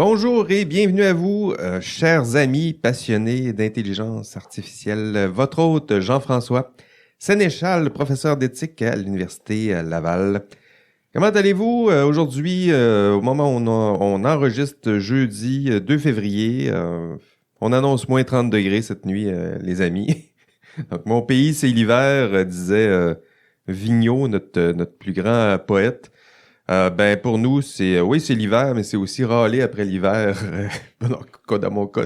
Bonjour et bienvenue à vous, chers amis passionnés d'intelligence artificielle. Votre hôte Jean-François Sénéchal, professeur d'éthique à l'Université Laval. Comment allez-vous aujourd'hui, au moment où on enregistre jeudi 2 février? On annonce moins 30 degrés cette nuit, les amis. Donc, mon pays, c'est l'hiver, disait Vigneault, notre plus grand poète. Pour nous, c'est l'hiver, mais c'est aussi râler après l'hiver. Dans mon cas,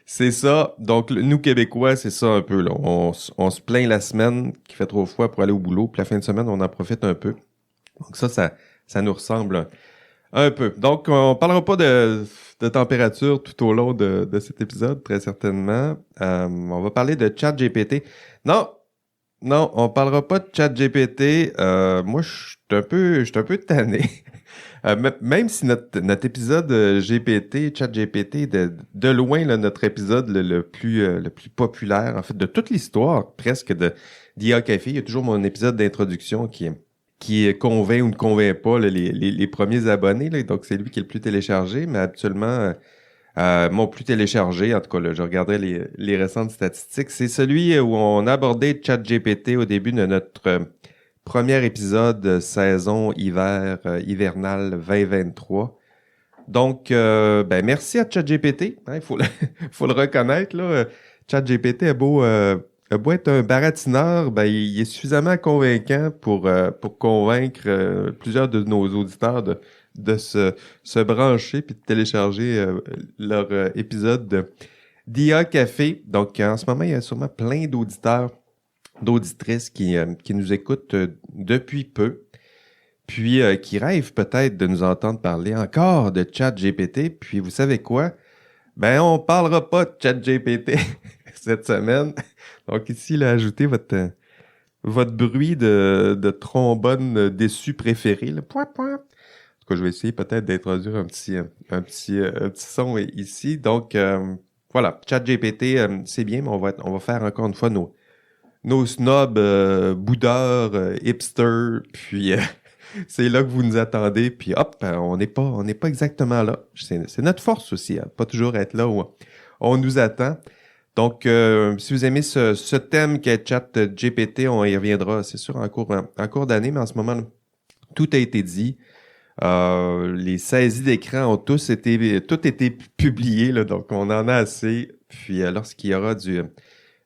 c'est ça. Donc, nous, Québécois, c'est ça un peu, là. On se plaint la semaine qui fait trop froid pour aller au boulot, puis la fin de semaine, on en profite un peu. Donc, ça nous ressemble un peu. Donc, on parlera pas de température tout au long de cet épisode, très certainement. On va parler de ChatGPT. Non, on parlera pas de ChatGPT. Moi, je suis un peu tanné. Même si notre épisode ChatGPT, de loin là, notre épisode le plus populaire, en fait, de toute l'histoire presque d'IA Café. Il y a toujours mon épisode d'introduction qui convainc ou ne convainc pas là, les premiers abonnés. Là, donc, c'est lui qui est le plus téléchargé, mais habituellement... mon plus téléchargé, en tout cas, là, je regarderai les récentes statistiques. C'est celui où on a abordé ChatGPT au début de notre premier épisode saison hivernale 2023. Donc, merci à ChatGPT. Hein, faut le reconnaître, là. ChatGPT a beau être un baratineur, il est suffisamment convaincant pour convaincre plusieurs de nos auditeurs de se brancher puis de télécharger leur épisode d'IA Café. Donc, en ce moment, il y a sûrement plein d'auditeurs, d'auditrices qui nous écoutent depuis peu, puis qui rêvent peut-être de nous entendre parler encore de ChatGPT. Puis, vous savez quoi? On parlera pas de ChatGPT cette semaine. Donc, ici, là, ajoutez votre bruit de trombone déçu préféré. Là. Point, point. Je vais essayer peut-être d'introduire un petit son ici. Donc, voilà, ChatGPT, c'est bien, mais on va faire encore une fois nos snobs, boudeurs, hipsters, puis c'est là que vous nous attendez, puis hop, on n'est pas exactement là. C'est notre force aussi, pas toujours être là où on nous attend. Donc, si vous aimez ce thème qu'est ChatGPT, on y reviendra, c'est sûr, en cours d'année, mais en ce moment, tout a été dit. Les saisies d'écran ont tout été publiées, là, donc on en a assez. Puis lorsqu'il y aura du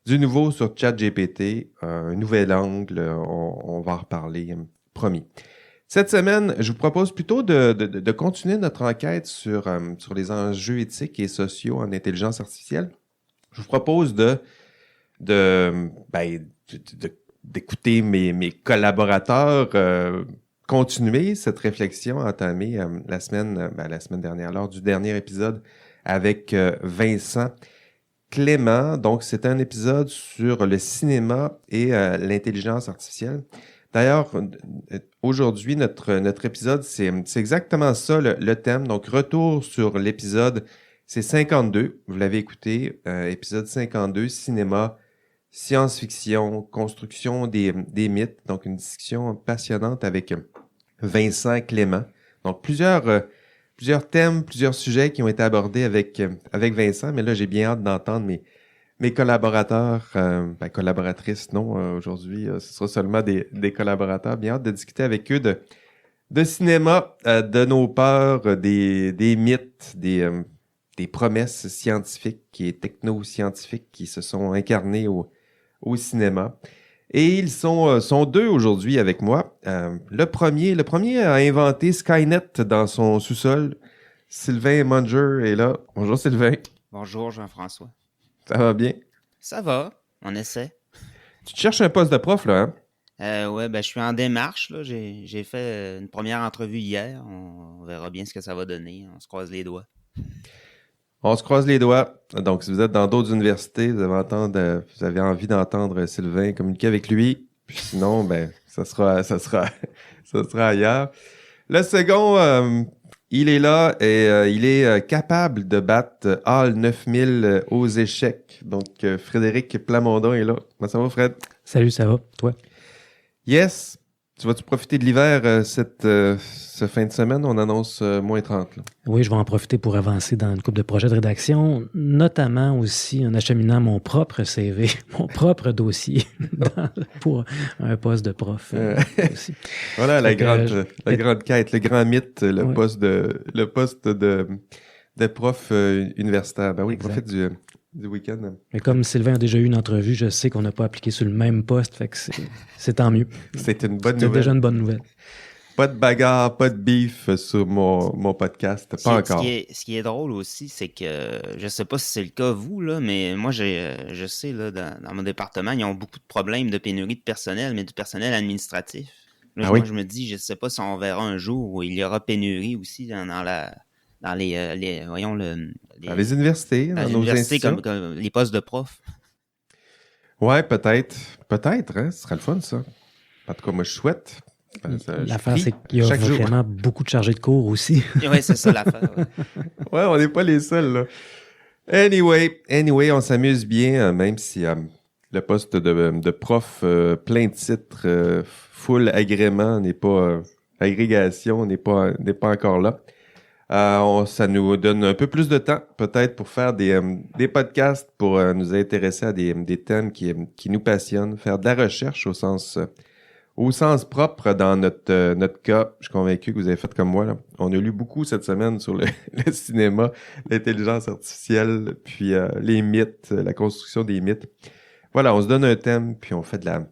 nouveau sur ChatGPT, un nouvel angle, on va en reparler, promis. Cette semaine, je vous propose plutôt de continuer notre enquête sur les enjeux éthiques et sociaux en intelligence artificielle. Je vous propose d'écouter mes collaborateurs continuer cette réflexion entamée la semaine dernière, lors du dernier épisode avec Vincent Clément. Donc, c'est un épisode sur le cinéma et l'intelligence artificielle. D'ailleurs, aujourd'hui, notre épisode, c'est exactement ça, le thème. Donc, retour sur l'épisode, c'est 52. Vous l'avez écouté, épisode 52, cinéma, science-fiction, construction des mythes. Donc, une discussion passionnante avec Vincent Clément. Donc, plusieurs thèmes, plusieurs sujets qui ont été abordés avec Vincent. Mais là, j'ai bien hâte d'entendre mes collaborateurs, collaboratrices, non, aujourd'hui, ce sera seulement des collaborateurs. Bien hâte de discuter avec eux de cinéma, de nos peurs, des mythes, des promesses scientifiques et techno-scientifiques qui se sont incarnées au cinéma. Et ils sont deux aujourd'hui avec moi. Le premier a inventé Skynet dans son sous-sol. Sylvain Munger est là. Bonjour Sylvain. Bonjour Jean-François. Ça va bien? Ça va, on essaie. Tu te cherches un poste de prof, là, hein? Ouais, je suis en démarche, là. J'ai fait une première entrevue hier. On verra bien ce que ça va donner. On se croise les doigts. On se croise les doigts. Donc, si vous êtes dans d'autres universités, vous avez envie d'entendre Sylvain communiquer avec lui. Puis sinon, ça sera ailleurs. Le second, il est là et il est capable de battre HAL 9000 aux échecs. Donc, Frédéric Plamondon est là. Comment ça va, Fred? Salut, ça va? Toi? Yes. Tu vas-tu profiter de l'hiver ce fin de semaine? On annonce moins 30. Là. Oui, je vais en profiter pour avancer dans une couple de projets de rédaction, notamment aussi en acheminant mon propre CV, mon propre dossier pour un poste de prof aussi. Voilà la grande quête, le grand mythe, le poste de prof universitaire. Ben oui, exact. profite du week-end. Mais comme Sylvain a déjà eu une entrevue, je sais qu'on n'a pas appliqué sur le même poste, fait que c'est tant mieux. C'est une bonne nouvelle. C'est déjà une bonne nouvelle. Pas de bagarre, pas de beef sur mon podcast. Pas encore. Ce qui est drôle aussi, c'est que je sais pas si c'est le cas vous, là, mais moi je sais là, dans mon département, ils ont beaucoup de problèmes de pénurie de personnel, mais du personnel administratif. Là, moi, je me dis, je sais pas si on verra un jour où il y aura pénurie aussi dans les universités, dans nos universités comme les postes de profs. Ouais, peut-être. Peut-être, hein? Ce serait le fun, ça. En tout cas, moi, je souhaite. L'affaire, c'est qu'il y a vraiment beaucoup de chargés de cours aussi. Oui, c'est ça l'affaire. Ouais, on n'est pas les seuls, là. Anyway, on s'amuse bien, même si le poste de prof plein de titres, full agrément n'est pas agrégation, n'est pas encore là. Ça nous donne un peu plus de temps, peut-être, pour faire des podcasts, pour nous intéresser à des thèmes qui nous passionnent, faire de la recherche au sens propre dans notre cas. Je suis convaincu que vous avez fait comme moi, là. On a lu beaucoup cette semaine sur le cinéma, l'intelligence artificielle, puis les mythes, la construction des mythes. Voilà, on se donne un thème, puis on fait de la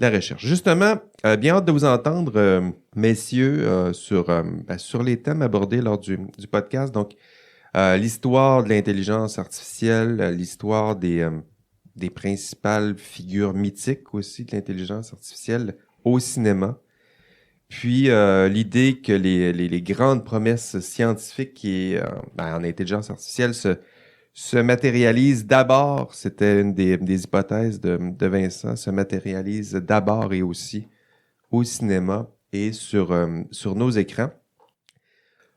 recherche. Justement, bien hâte de vous entendre, messieurs, sur les thèmes abordés lors du podcast. Donc, l'histoire de l'intelligence artificielle, l'histoire des principales figures mythiques aussi de l'intelligence artificielle au cinéma. Puis, l'idée que les grandes promesses scientifiques en intelligence artificielle se matérialise d'abord, c'était une des hypothèses de Vincent, se matérialise d'abord et aussi au cinéma et sur nos écrans.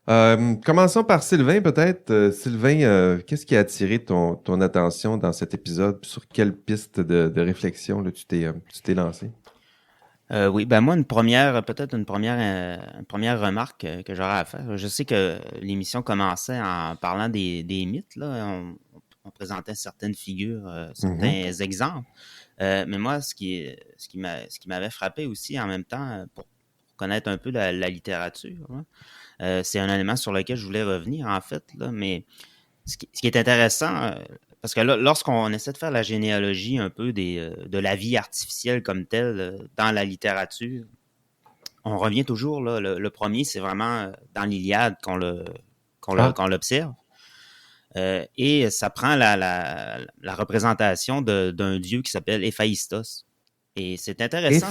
Commençons par Sylvain, peut-être. Sylvain, qu'est-ce qui a attiré ton attention dans cet épisode? Sur quelle piste de réflexion là, tu t'es lancé? Oui, ben moi, une première remarque que j'aurais à faire. Je sais que l'émission commençait en parlant des mythes, là. On présentait certaines figures, certains exemples. Mais moi, ce qui m'avait frappé aussi en même temps, pour connaître un peu la littérature, hein, c'est un élément sur lequel je voulais revenir, en fait, là. Mais ce qui est intéressant, parce que là, lorsqu'on essaie de faire la généalogie un peu de la vie artificielle comme telle dans la littérature, on revient toujours, là, le premier, c'est vraiment dans l'Iliade qu'on l'observe. Et ça prend la représentation d'un dieu qui s'appelle Héphaïstos. Et c'est intéressant.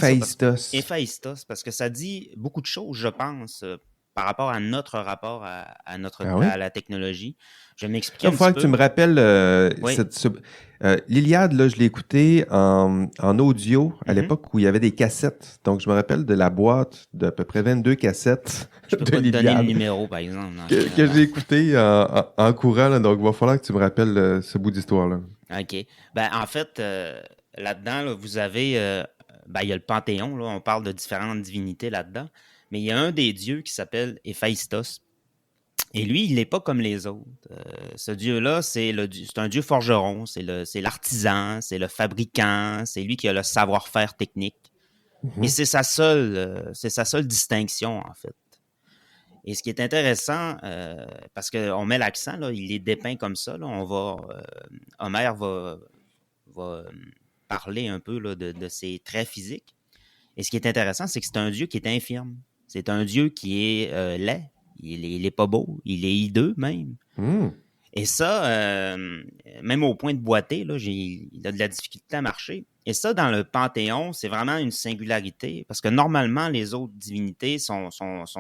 Héphaïstos, parce que ça dit beaucoup de choses, je pense, par rapport à notre rapport à la technologie. Je vais m'expliquer un petit peu. Il faut que tu me rappelles, l'Iliade, là, je l'ai écouté en audio à l'époque où il y avait des cassettes. Donc, je me rappelle de la boîte d'à peu près 22 cassettes je peux pas te donner le numéro, par exemple. Que j'ai écouté en courant. Là, donc, il va falloir que tu me rappelles ce bout d'histoire-là. OK. Ben, en fait, là-dedans, là, vous avez... il y a le Panthéon, là, on parle de différentes divinités là-dedans. Mais il y a un des dieux qui s'appelle Héphaïstos. Et lui, il n'est pas comme les autres. Ce dieu-là, c'est un dieu forgeron, c'est l'artisan, c'est le fabricant, c'est lui qui a le savoir-faire technique. Et c'est sa seule distinction, en fait. Et ce qui est intéressant, parce qu'on met l'accent, là, il est dépeint comme ça, là, Homère va parler un peu là, de ses traits physiques. Et ce qui est intéressant, c'est que c'est un dieu qui est infirme. C'est un dieu qui est laid. Il est pas beau. Il est hideux même. Et ça, même au point de boiter, là, il a de la difficulté à marcher. Et ça, dans le Panthéon, c'est vraiment une singularité. Parce que normalement, les autres divinités sont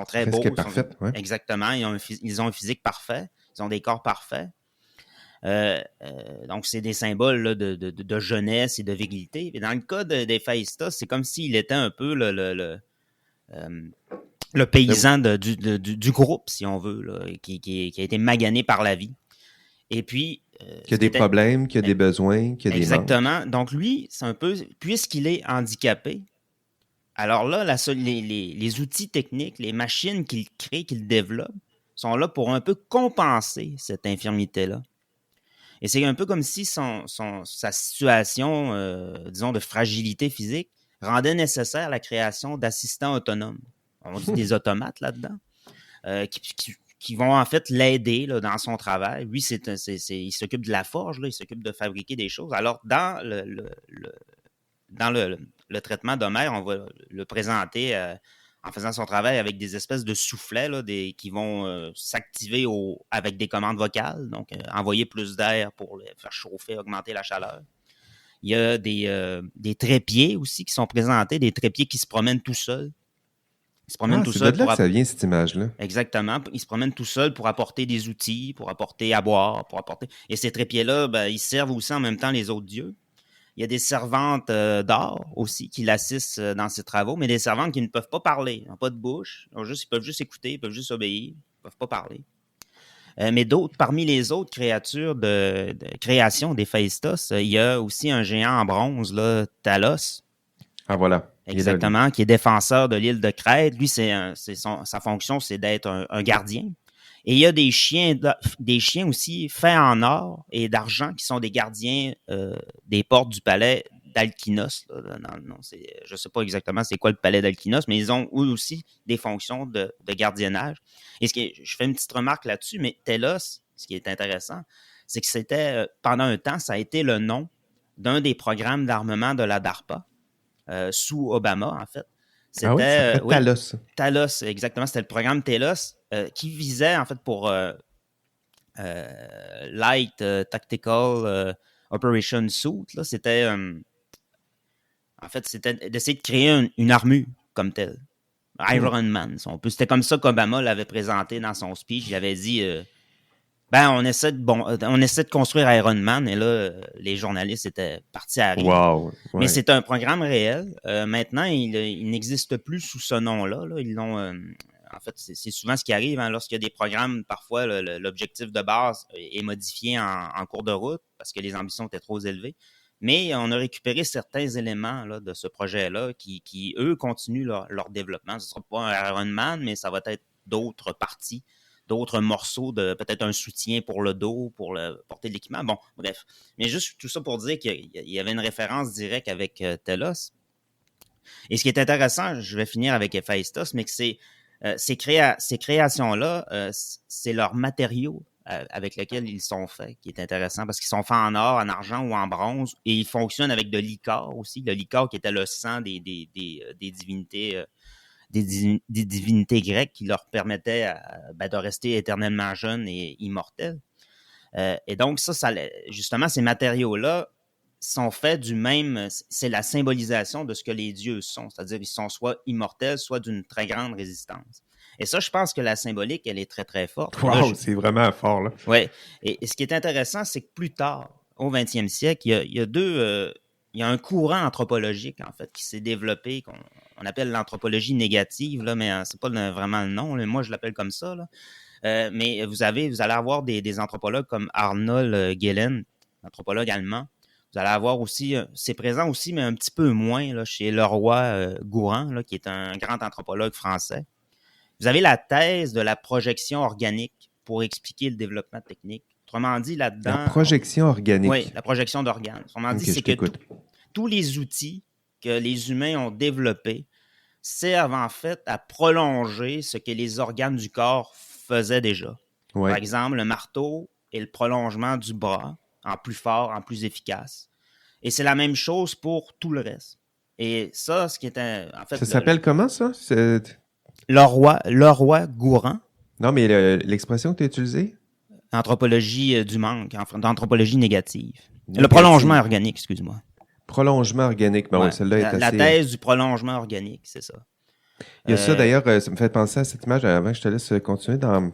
très beaux. Ouais. Exactement. Ils ont un physique parfait. Ils ont des corps parfaits. Donc, c'est des symboles là, de jeunesse et de virilité. Et dans le cas d'Héphaïstos, c'est comme s'il était un peu le paysan du groupe, si on veut, là, qui a été magané par la vie. Et puis... qui a des problèmes, qui a des besoins, qui a des manques. Exactement. Donc, lui, c'est un peu... Puisqu'il est handicapé, Alors là, les outils techniques, les machines qu'il crée, qu'il développe, sont là pour un peu compenser cette infirmité-là. Et c'est un peu comme si sa situation, disons, de fragilité physique rendait nécessaire la création d'assistants autonomes. On dit des automates là-dedans, qui vont en fait l'aider là, dans son travail. Lui, il s'occupe de la forge, là, il s'occupe de fabriquer des choses. Alors, dans le traitement d'Homère, on va le présenter en faisant son travail avec des espèces de soufflets là, qui vont s'activer avec des commandes vocales, donc envoyer plus d'air pour les faire chauffer, augmenter la chaleur. Il y a des trépieds aussi qui sont présentés, des trépieds qui se promènent tout seuls. Ils se promènent tout c'est seuls. de là que ça vient, cette image-là. Exactement. Ils se promènent tout seuls pour apporter des outils, pour apporter à boire, Et ces trépieds-là, ben, ils servent aussi en même temps les autres dieux. Il y a des servantes d'or aussi qui l'assistent dans ses travaux, mais des servantes qui ne peuvent pas parler, ils n'ont pas de bouche, ils peuvent juste écouter, ils peuvent juste obéir, ils ne peuvent pas parler. Mais parmi les autres créatures de création d'Héphaïstos, il y a aussi un géant en bronze, là, Talos. Ah voilà. Exactement, qui est défenseur de l'île de Crète. Lui, sa fonction, c'est d'être un gardien. Et il y a des chiens aussi faits en or et d'argent qui sont des gardiens des portes du palais d'Alkynos. Je ne sais pas exactement c'est quoi le palais d'Alkynos, mais ils ont eux aussi des fonctions de gardiennage. Et je fais une petite remarque là-dessus, mais Telos, ce qui est intéressant, c'est que c'était, pendant un temps, ça a été le nom d'un des programmes d'armement de la DARPA, sous Obama, en fait. C'était, ça s'appelait Talos. Talos, exactement. C'était le programme Telos qui visait, en fait, pour Light Tactical Operation Suit. Là, c'était, en fait, c'était d'essayer de créer une armure comme telle. Iron Man, si on peut. C'était comme ça qu'Obama l'avait présenté dans son speech. Il avait dit... on essaie de construire Iron Man, et là, les journalistes étaient partis à rire. Wow, ouais. Mais c'est un programme réel. Maintenant, il n'existe plus sous ce nom-là. Là. Ils l'ont, en fait, c'est souvent ce qui arrive lorsqu'il y a des programmes. Parfois, l'objectif de base est modifié en cours de route parce que les ambitions étaient trop élevées. Mais on a récupéré certains éléments là, de ce projet-là qui, eux, continuent leur développement. Ce ne sera pas un Iron Man, mais ça va être d'autres parties, d'autres morceaux, peut-être un soutien pour le dos, pour porter de l'équipement. Bon, bref. Mais juste tout ça pour dire qu'il y avait une référence directe avec Telos. Et ce qui est intéressant, je vais finir avec Héphaïstos, mais que ces créations-là, c'est leurs matériaux avec lesquels ils sont faits, qui est intéressant, parce qu'ils sont faits en or, en argent ou en bronze, et ils fonctionnent avec de l'ichor aussi, le ichor qui était le sang des divinités des divinités grecques qui leur permettaient de rester éternellement jeunes et immortels. Et donc, justement, ces matériaux-là sont faits du même... C'est la symbolisation de ce que les dieux sont, c'est-à-dire qu'ils sont soit immortels, soit d'une très grande résistance. Et ça, je pense que la symbolique, elle est très, très forte. Wow, c'est vraiment fort, là. Oui. Et ce qui est intéressant, c'est que plus tard, au 20e siècle, il y a un courant anthropologique, en fait, qui s'est développé, qu'on appelle l'anthropologie négative, là, mais c'est pas vraiment le nom. Là, moi, je l'appelle comme ça. Là. Mais vous allez avoir des anthropologues comme Arnold Gehlen, anthropologue allemand. Vous allez avoir aussi, c'est présent aussi, mais un petit peu moins là, chez Leroy Gourand, là, qui est un grand anthropologue français. Vous avez la thèse de la projection organique pour expliquer le développement technique. Autrement dit, là-dedans... La projection organique. Oui, la projection d'organes. Autrement dit, c'est que tous les outils que les humains ont développés servent en fait à prolonger ce que les organes du corps faisaient déjà. Ouais. Par exemple, le marteau est le prolongement du bras, en plus fort, en plus efficace. Et c'est la même chose pour tout le reste. Et ça, ce qui est en fait... Ça s'appelle comment, ça? Leroy Gourand. Non, mais l'expression que tu as utilisée? Anthropologie du manque, d'anthropologie négative. Le prolongement organique, excuse-moi. Prolongement organique, ben ouais, celle-là est assez... La thèse du prolongement organique, c'est ça. Il y a ça, d'ailleurs, ça me fait penser à cette image, avant que je te laisse continuer, dans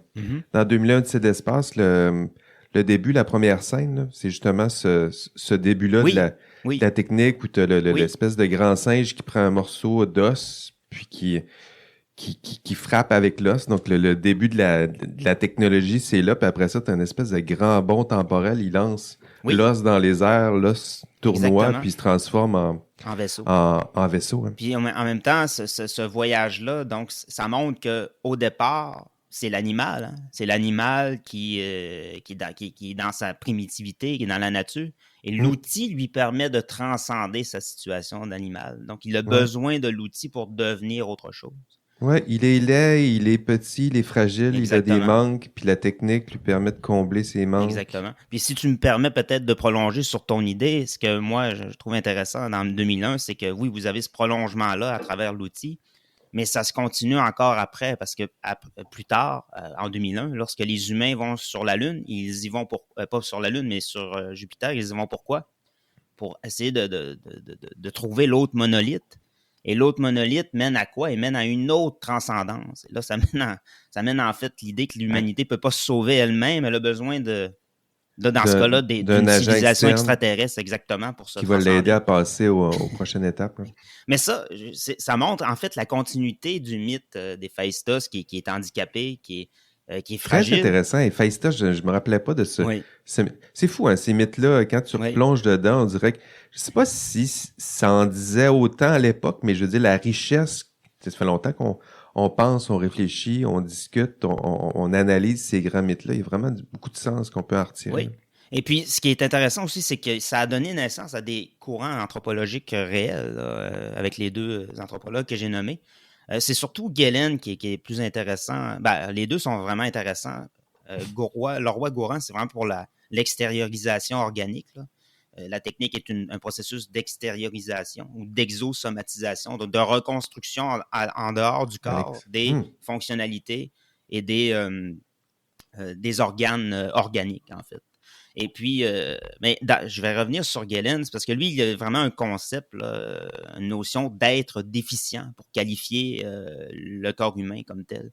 2001 Odyssée d'espace, le début, la première scène, là, c'est justement ce début-là de la technique où tu as l'espèce de grand singe qui prend un morceau d'os, puis qui qui frappe avec l'os. Donc, le début de la technologie, c'est là. Puis après ça, tu as une espèce de grand bond temporel. Il lance l'os dans les airs, l'os tournoie, puis il se transforme en vaisseau. En vaisseau. Hein. Puis en même temps, ce voyage-là, donc, ça montre qu'au départ, c'est l'animal. Hein? C'est l'animal qui est dans sa primitivité, qui est dans la nature. Et l'outil lui permet de transcender sa situation d'animal. Donc, il a besoin de l'outil pour devenir autre chose. Oui, il est laid, il est petit, il est fragile, Exactement. il a des manques, puis la technique lui permet de combler ses manques. Exactement. Puis si tu me permets peut-être de prolonger sur ton idée, ce que moi, je trouve intéressant dans 2001, c'est que oui, vous avez ce prolongement-là à travers l'outil, mais ça se continue encore après, parce que plus tard, en 2001, lorsque les humains vont sur la Lune, ils y vont pas sur la Lune, mais sur Jupiter, ils y vont pourquoi? Pour essayer de trouver l'autre monolithe. Et l'autre monolithe mène à quoi? Il mène à une autre transcendance. Et là, ça mène en fait l'idée que l'humanité ne peut pas se sauver elle-même. Elle a besoin dans ce cas-là, d'une civilisation extraterrestre, exactement, pour se transcender. Qui va l'aider à passer aux prochaines étapes. Hein. Mais ça montre en fait la continuité du mythe d'Héphaïstos qui est handicapé, qui est fragile. Très intéressant. Héphaïstos, je ne me rappelais pas de ça. Oui. C'est fou, hein, ces mythes-là, quand tu replonges dedans, on dirait que, je ne sais pas si ça en disait autant à l'époque, mais je veux dire, la richesse, ça fait longtemps qu'on pense, on réfléchit, on discute, on analyse ces grands mythes-là. Il y a vraiment beaucoup de sens qu'on peut en retirer. Oui. Et puis, ce qui est intéressant aussi, c'est que ça a donné naissance à des courants anthropologiques réels, avec les deux anthropologues que j'ai nommés. C'est surtout Galen qui est plus intéressant. Ben, les deux sont vraiment intéressants. Le roi Gourand, c'est vraiment pour l'extériorisation organique. Là. La technique est un processus d'extériorisation ou d'exosomatisation, de reconstruction en dehors du corps des fonctionnalités et des organes organiques, en fait. Et puis, je vais revenir sur Galen, parce que lui, il a vraiment un concept, là, une notion d'être déficient pour qualifier le corps humain comme tel.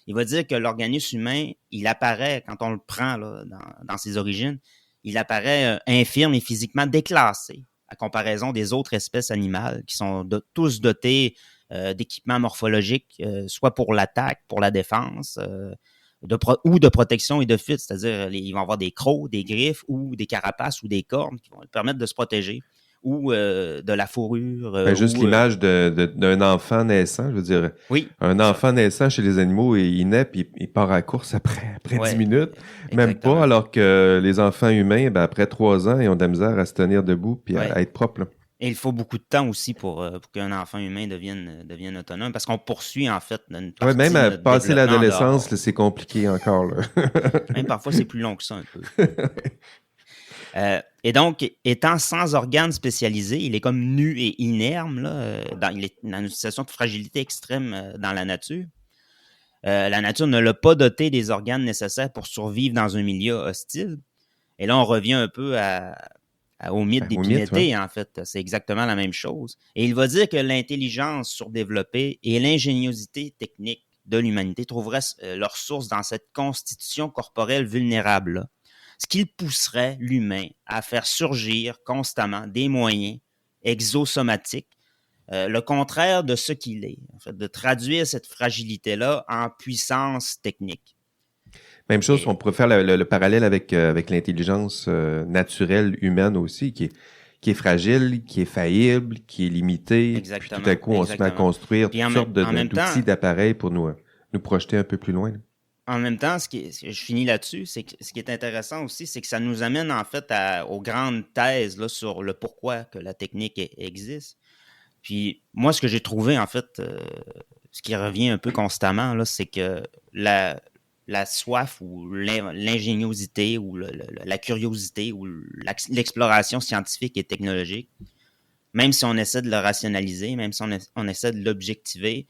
Il va dire que l'organisme humain, il apparaît, quand on le prend là, dans ses origines, il apparaît infirme et physiquement déclassé à comparaison des autres espèces animales qui sont tous dotés d'équipements morphologiques, soit pour l'attaque, pour la défense, ou de protection et de fuite, c'est-à-dire ils vont avoir des crocs, des griffes ou des carapaces ou des cornes qui vont leur permettre de se protéger, ou de la fourrure. Juste l'image d'un enfant naissant, je veux dire. Oui. Un enfant naissant chez les animaux, il naît puis il part à la course après 10 minutes. Même pas, alors que les enfants humains, après 3 ans, ils ont de la misère à se tenir debout puis à être propres. Et il faut beaucoup de temps aussi pour qu'un enfant humain devienne autonome, parce qu'on poursuit en fait une partie même à passer l'adolescence, là, c'est compliqué encore. Là. Même parfois, c'est plus long que ça un peu. Et donc, étant sans organes spécialisés, il est comme nu et inerme. Là, il est dans une situation de fragilité extrême dans la nature. La nature ne l'a pas doté des organes nécessaires pour survivre dans un milieu hostile. Et là, on revient un peu au mythe d'Épiméthée, en fait. C'est exactement la même chose. Et il va dire que l'intelligence surdéveloppée et l'ingéniosité technique de l'humanité trouveraient leur source dans cette constitution corporelle vulnérable-là. Ce qui pousserait l'humain à faire surgir constamment des moyens exosomatiques, le contraire de ce qu'il est, en fait, de traduire cette fragilité-là en puissance technique. Même chose, on pourrait faire le parallèle avec l'intelligence naturelle humaine aussi, qui est fragile, qui est faillible, qui est limitée. Exactement. Puis tout à coup, on se met à construire toutes sortes d'outils, d'appareils pour nous projeter un peu plus loin. Là. En même temps, je finis là-dessus, c'est que ce qui est intéressant aussi, c'est que ça nous amène en fait aux grandes thèses là, sur le pourquoi que la technique existe. Puis moi, ce que j'ai trouvé en fait, ce qui revient un peu constamment, là, c'est que la soif ou l'ingéniosité ou la curiosité ou l'exploration scientifique et technologique, même si on essaie de le rationaliser, même si on essaie de l'objectiver,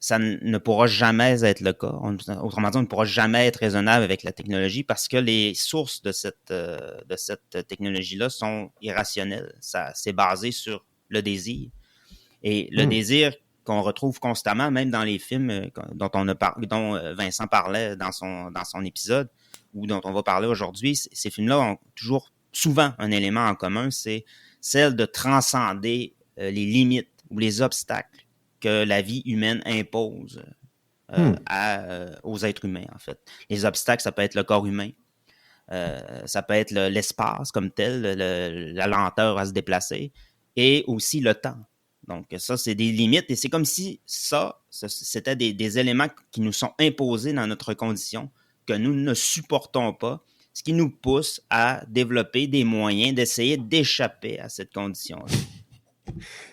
ça ne pourra jamais être le cas. Autrement dit, on ne pourra jamais être raisonnable avec la technologie parce que les sources de cette technologie-là sont irrationnelles. C'est basé sur le désir. Et le désir qu'on retrouve constamment, même dans les films dont Vincent parlait dans son épisode, ou dont on va parler aujourd'hui, ces films-là ont toujours souvent un élément en commun, c'est celle de transcender les limites ou les obstacles que la vie humaine impose aux êtres humains, en fait. Les obstacles, ça peut être le corps humain, ça peut être l'espace comme tel, la lenteur à se déplacer, et aussi le temps. Donc ça, c'est des limites, et c'est comme si c'était des éléments qui nous sont imposés dans notre condition, que nous ne supportons pas, ce qui nous pousse à développer des moyens d'essayer d'échapper à cette condition-là.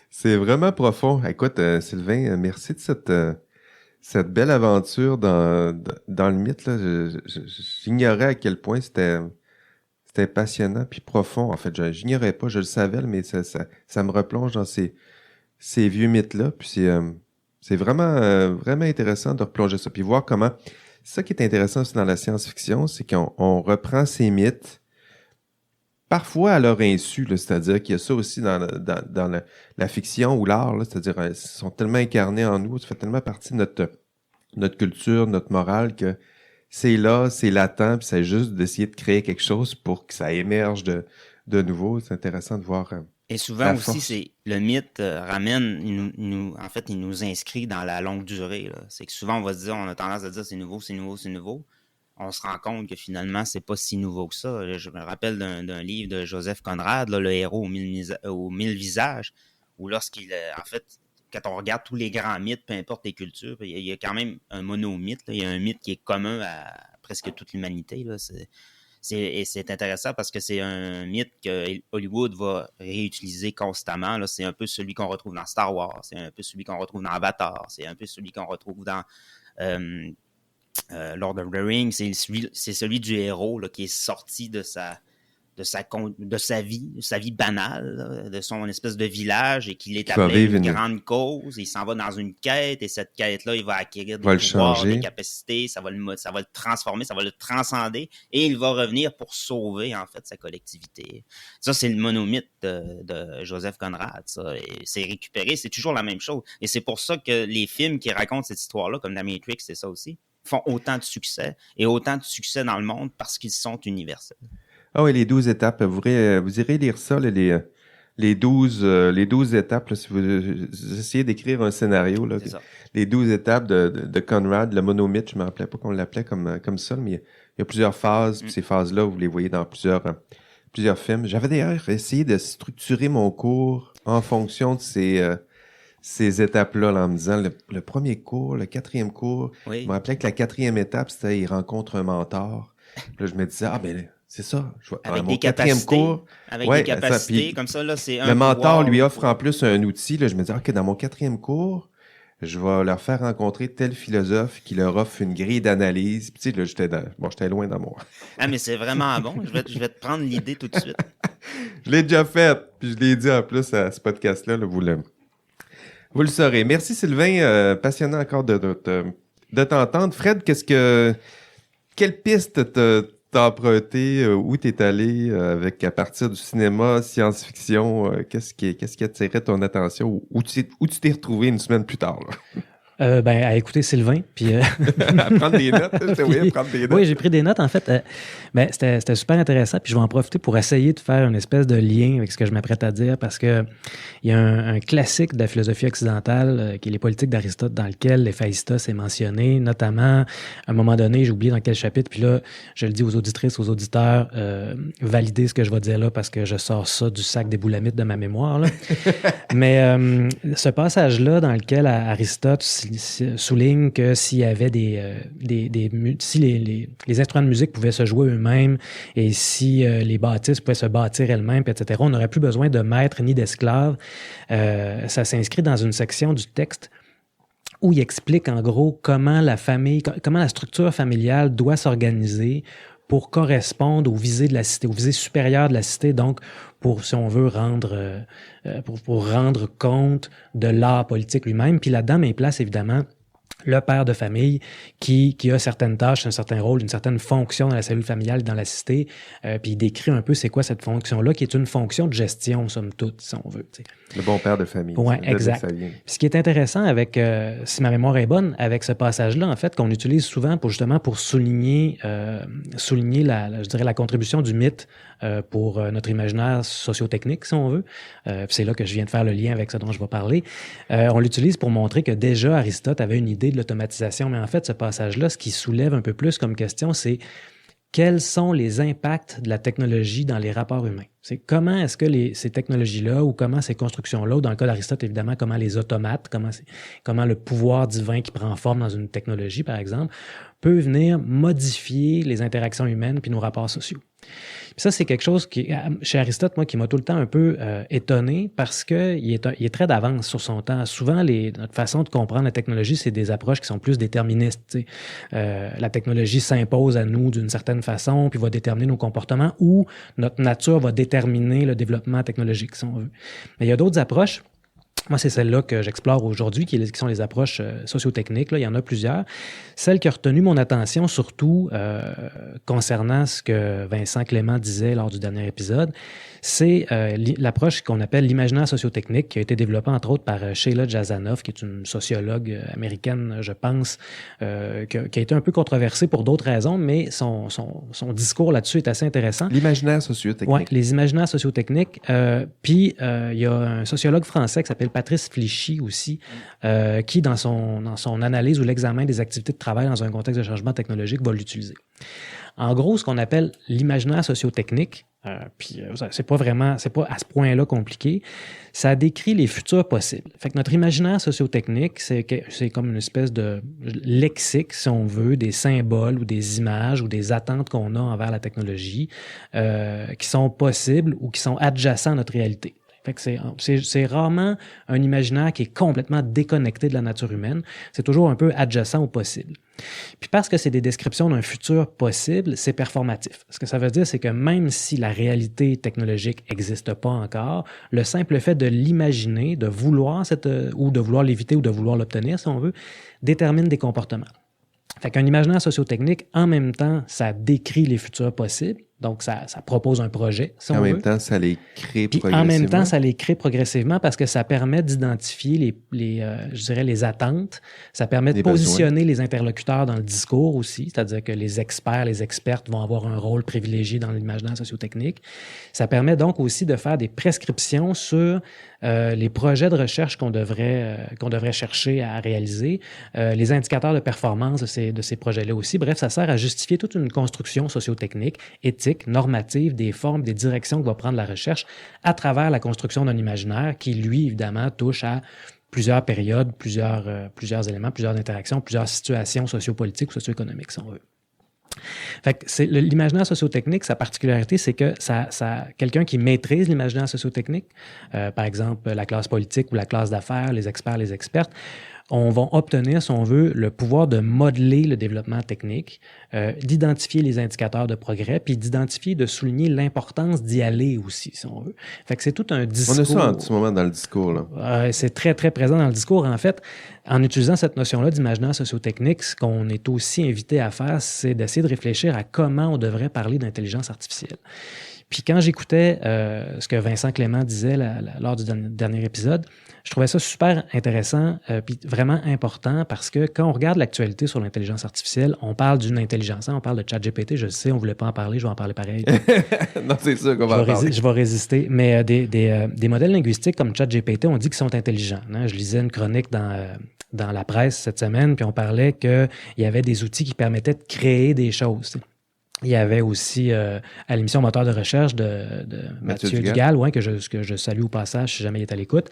C'est vraiment profond. Écoute, Sylvain, merci de cette belle aventure dans le mythe. Là. J'ignorais à quel point c'était passionnant puis profond. En fait, j'ignorais pas, je le savais, mais ça me replonge dans ces vieux mythes-là. Puis c'est vraiment, vraiment intéressant de replonger ça. Puis voir comment... C'est ça qui est intéressant aussi dans la science-fiction, c'est qu'on reprend ces mythes parfois à leur insu, là, c'est-à-dire qu'il y a ça aussi dans la fiction ou l'art, là, c'est-à-dire ils sont tellement incarnés en nous, ça fait tellement partie de notre culture, notre morale, que c'est là, c'est latent, puis c'est juste d'essayer de créer quelque chose pour que ça émerge de nouveau. C'est intéressant de voir. Et souvent aussi, c'est le mythe ramène, il nous inscrit dans la longue durée. Là. C'est que souvent, on a tendance à dire c'est nouveau, c'est nouveau, c'est nouveau. On se rend compte que finalement, c'est pas si nouveau que ça. Je me rappelle d'un livre de Joseph Conrad, là, Le héros aux mille visages, où lorsqu'il, en fait, quand on regarde tous les grands mythes, peu importe les cultures, il y a quand même un monomythe. Là. Il y a un mythe qui est commun à presque toute l'humanité. Là. C'est intéressant parce que c'est un mythe que Hollywood va réutiliser constamment. Là. C'est un peu celui qu'on retrouve dans Star Wars, c'est un peu celui qu'on retrouve dans Avatar, c'est un peu celui qu'on retrouve dans Lord of the Rings. C'est celui du héros là, qui est sorti de sa vie banale, là, de son espèce de village, et qu'il est appelé une grande cause. Il s'en va dans une quête, et cette quête-là, il va acquérir des pouvoirs, des capacités, ça va le transformer, ça va le transcender, et il va revenir pour sauver, en fait, sa collectivité. Ça, c'est le monomythe de Joseph Conrad, ça. Et c'est récupéré, c'est toujours la même chose. Et c'est pour ça que les films qui racontent cette histoire-là, comme The Matrix, c'est ça aussi, font autant de succès, et autant de succès dans le monde parce qu'ils sont universels. Ah oui, les 12 étapes. Vous irez lire ça, là, les 12 étapes, là, si vous essayez d'écrire un scénario, là, les 12 étapes de Conrad, le monomythe, je me rappelais pas qu'on l'appelait comme ça, mais il y a plusieurs phases, puis ces phases-là, vous les voyez dans plusieurs films. J'avais d'ailleurs essayé de structurer mon cours en fonction de ces étapes-là, là, en me disant le premier cours, le quatrième cours, je me rappelais que la quatrième étape, c'était il rencontre un mentor. Là, je me disais, c'est ça. Avec mon quatrième cours. Avec des capacités, comme ça, là, c'est un le mentor lui offre en plus un outil. Là, je me dis, OK, dans mon quatrième cours, je vais leur faire rencontrer tel philosophe qui leur offre une grille d'analyse. Puis, tu sais, là, j'étais loin dans mon... mais c'est vraiment bon. Je vais te prendre l'idée tout de suite. Je l'ai déjà fait. Puis, je l'ai dit en plus à ce podcast-là. Là, vous le saurez. Merci, Sylvain. Passionnant encore de t'entendre. Fred, quelle piste t'as emprunté, où t'es allé à partir du cinéma, science-fiction, qu'est-ce qui attirait ton attention, où tu t'es retrouvé une semaine plus tard, là? À écouter Sylvain, puis... à prendre des notes, je te voyais prendre des notes. Oui, j'ai pris des notes, en fait. C'était super intéressant, puis je vais en profiter pour essayer de faire une espèce de lien avec ce que je m'apprête à dire, parce que il y a un classique de la philosophie occidentale, qui est les politiques d'Aristote, dans lequel l'Héphaïstos est mentionné, notamment, à un moment donné, j'ai oublié dans quel chapitre, puis là, je le dis aux auditrices, aux auditeurs, validez ce que je vais dire là, parce que je sors ça du sac des boulamites de ma mémoire, là. Mais ce passage-là, dans lequel Aristote souligne que s'il y avait si les instruments de musique pouvaient se jouer eux-mêmes et si les bâtisses pouvaient se bâtir elles-mêmes, etc., on n'aurait plus besoin de maîtres ni d'esclaves. Ça s'inscrit dans une section du texte où il explique en gros comment la structure familiale doit s'organiser pour correspondre aux visées de la cité, aux visées supérieures de la cité, donc pour, si on veut, pour rendre compte de l'art politique lui-même. Puis là-dedans, il place évidemment le père de famille qui a certaines tâches, un certain rôle, une certaine fonction dans la cellule familiale, dans la cité. Puis il décrit un peu c'est quoi cette fonction-là, qui est une fonction de gestion, somme toute, si on veut. T'sais. Le bon père de famille. Oui, exact. Puis ce qui est intéressant avec, si ma mémoire est bonne, avec ce passage-là, en fait, qu'on utilise souvent pour souligner je dirais, la contribution du mythe pour notre imaginaire sociotechnique, si on veut. C'est là que je viens de faire le lien avec ce dont je vais parler. On l'utilise pour montrer que déjà Aristote avait une idée l'idée de l'automatisation, mais en fait, ce passage-là, ce qui soulève un peu plus comme question, c'est quels sont les impacts de la technologie dans les rapports humains? C'est comment est-ce que ces technologies-là ou comment ces constructions-là, ou dans le cas d'Aristote, évidemment, comment les automates, comment le pouvoir divin qui prend forme dans une technologie, par exemple, peut venir modifier les interactions humaines puis nos rapports sociaux. Puis ça, c'est quelque chose qui, chez Aristote, moi, qui m'a tout le temps un peu étonné parce qu'il est très d'avance sur son temps. Souvent, notre façon de comprendre la technologie, c'est des approches qui sont plus déterministes. La technologie s'impose à nous d'une certaine façon, puis va déterminer nos comportements, ou notre nature va déterminer le développement technologique, si on veut. Mais il y a d'autres approches. Moi, c'est celle-là que j'explore aujourd'hui, qui sont les approches sociotechniques. Là, il y en a plusieurs. Celle qui a retenu mon attention, surtout concernant ce que Vincent Clément disait lors du dernier épisode, c'est l'approche qu'on appelle l'imaginaire sociotechnique, qui a été développée entre autres par Sheila Jasanoff, qui est une sociologue américaine, je pense, qui a été un peu controversée pour d'autres raisons, mais son discours là-dessus est assez intéressant. L'imaginaire sociotechnique. Oui, les imaginaires sociotechniques. Puis, il y a un sociologue français qui s'appelle Patrice Flichy aussi, qui, dans son analyse ou l'examen des activités de travail dans un contexte de changement technologique, va l'utiliser. En gros, ce qu'on appelle l'imaginaire sociotechnique, puis c'est pas à ce point-là compliqué, ça décrit les futurs possibles. Fait que notre imaginaire sociotechnique, c'est comme une espèce de lexique, si on veut, des symboles ou des images ou des attentes qu'on a envers la technologie qui sont possibles ou qui sont adjacents à notre réalité. Fait que c'est rarement un imaginaire qui est complètement déconnecté de la nature humaine. C'est toujours un peu adjacent au possible. Puis parce que c'est des descriptions d'un futur possible, c'est performatif. Ce que ça veut dire, c'est que même si la réalité technologique n'existe pas encore, le simple fait de l'imaginer, de vouloir ou de vouloir l'éviter ou de vouloir l'obtenir, si on veut, détermine des comportements. Fait qu'un imaginaire sociotechnique, en même temps, ça décrit les futurs possibles. Donc, ça propose un projet, si on veut. En même temps, ça les crée progressivement. En même temps, ça les crée progressivement parce que ça permet d'identifier les attentes. Ça permet de positionner les interlocuteurs dans le discours aussi, c'est-à-dire que les experts, les expertes vont avoir un rôle privilégié dans l'imaginaire sociotechnique. Ça permet donc aussi de faire des prescriptions sur les projets de recherche qu'on devrait chercher à réaliser, les indicateurs de performance de ces projets-là aussi. Bref, ça sert à justifier toute une construction sociotechnique, éthique, normative, des formes, des directions que va prendre la recherche à travers la construction d'un imaginaire qui, lui, évidemment, touche à plusieurs périodes, plusieurs éléments, plusieurs interactions, plusieurs situations sociopolitiques ou socio-économiques, si on veut. Fait que l'imaginaire sociotechnique, sa particularité, c'est que quelqu'un qui maîtrise l'imaginaire sociotechnique, par exemple la classe politique ou la classe d'affaires, les experts, les expertes, on va obtenir, si on veut, le pouvoir de modeler le développement technique, d'identifier les indicateurs de progrès, puis d'identifier, de souligner l'importance d'y aller aussi, si on veut. Fait que c'est tout un discours. On a ça en ce moment dans le discours, là. C'est très, très présent dans le discours. En fait, en utilisant cette notion-là d'imaginaire sociotechnique, ce qu'on est aussi invité à faire, c'est d'essayer de réfléchir à comment on devrait parler d'intelligence artificielle. Puis quand j'écoutais ce que Vincent Clément disait lors du dernier épisode, je trouvais ça super intéressant puis vraiment important parce que quand on regarde l'actualité sur l'intelligence artificielle, on parle d'une intelligence, on parle de ChatGPT, je sais, on ne voulait pas en parler, je vais en parler pareil. Non, c'est sûr qu'on va en parler. Je vais résister. Mais des modèles linguistiques comme ChatGPT, on dit qu'ils sont intelligents. Hein? Je lisais une chronique dans la presse cette semaine, puis on parlait qu'il y avait des outils qui permettaient de créer des choses. Il y avait aussi à l'émission Moteur de recherche de Mathieu Dugal, que je salue au passage si jamais il est à l'écoute.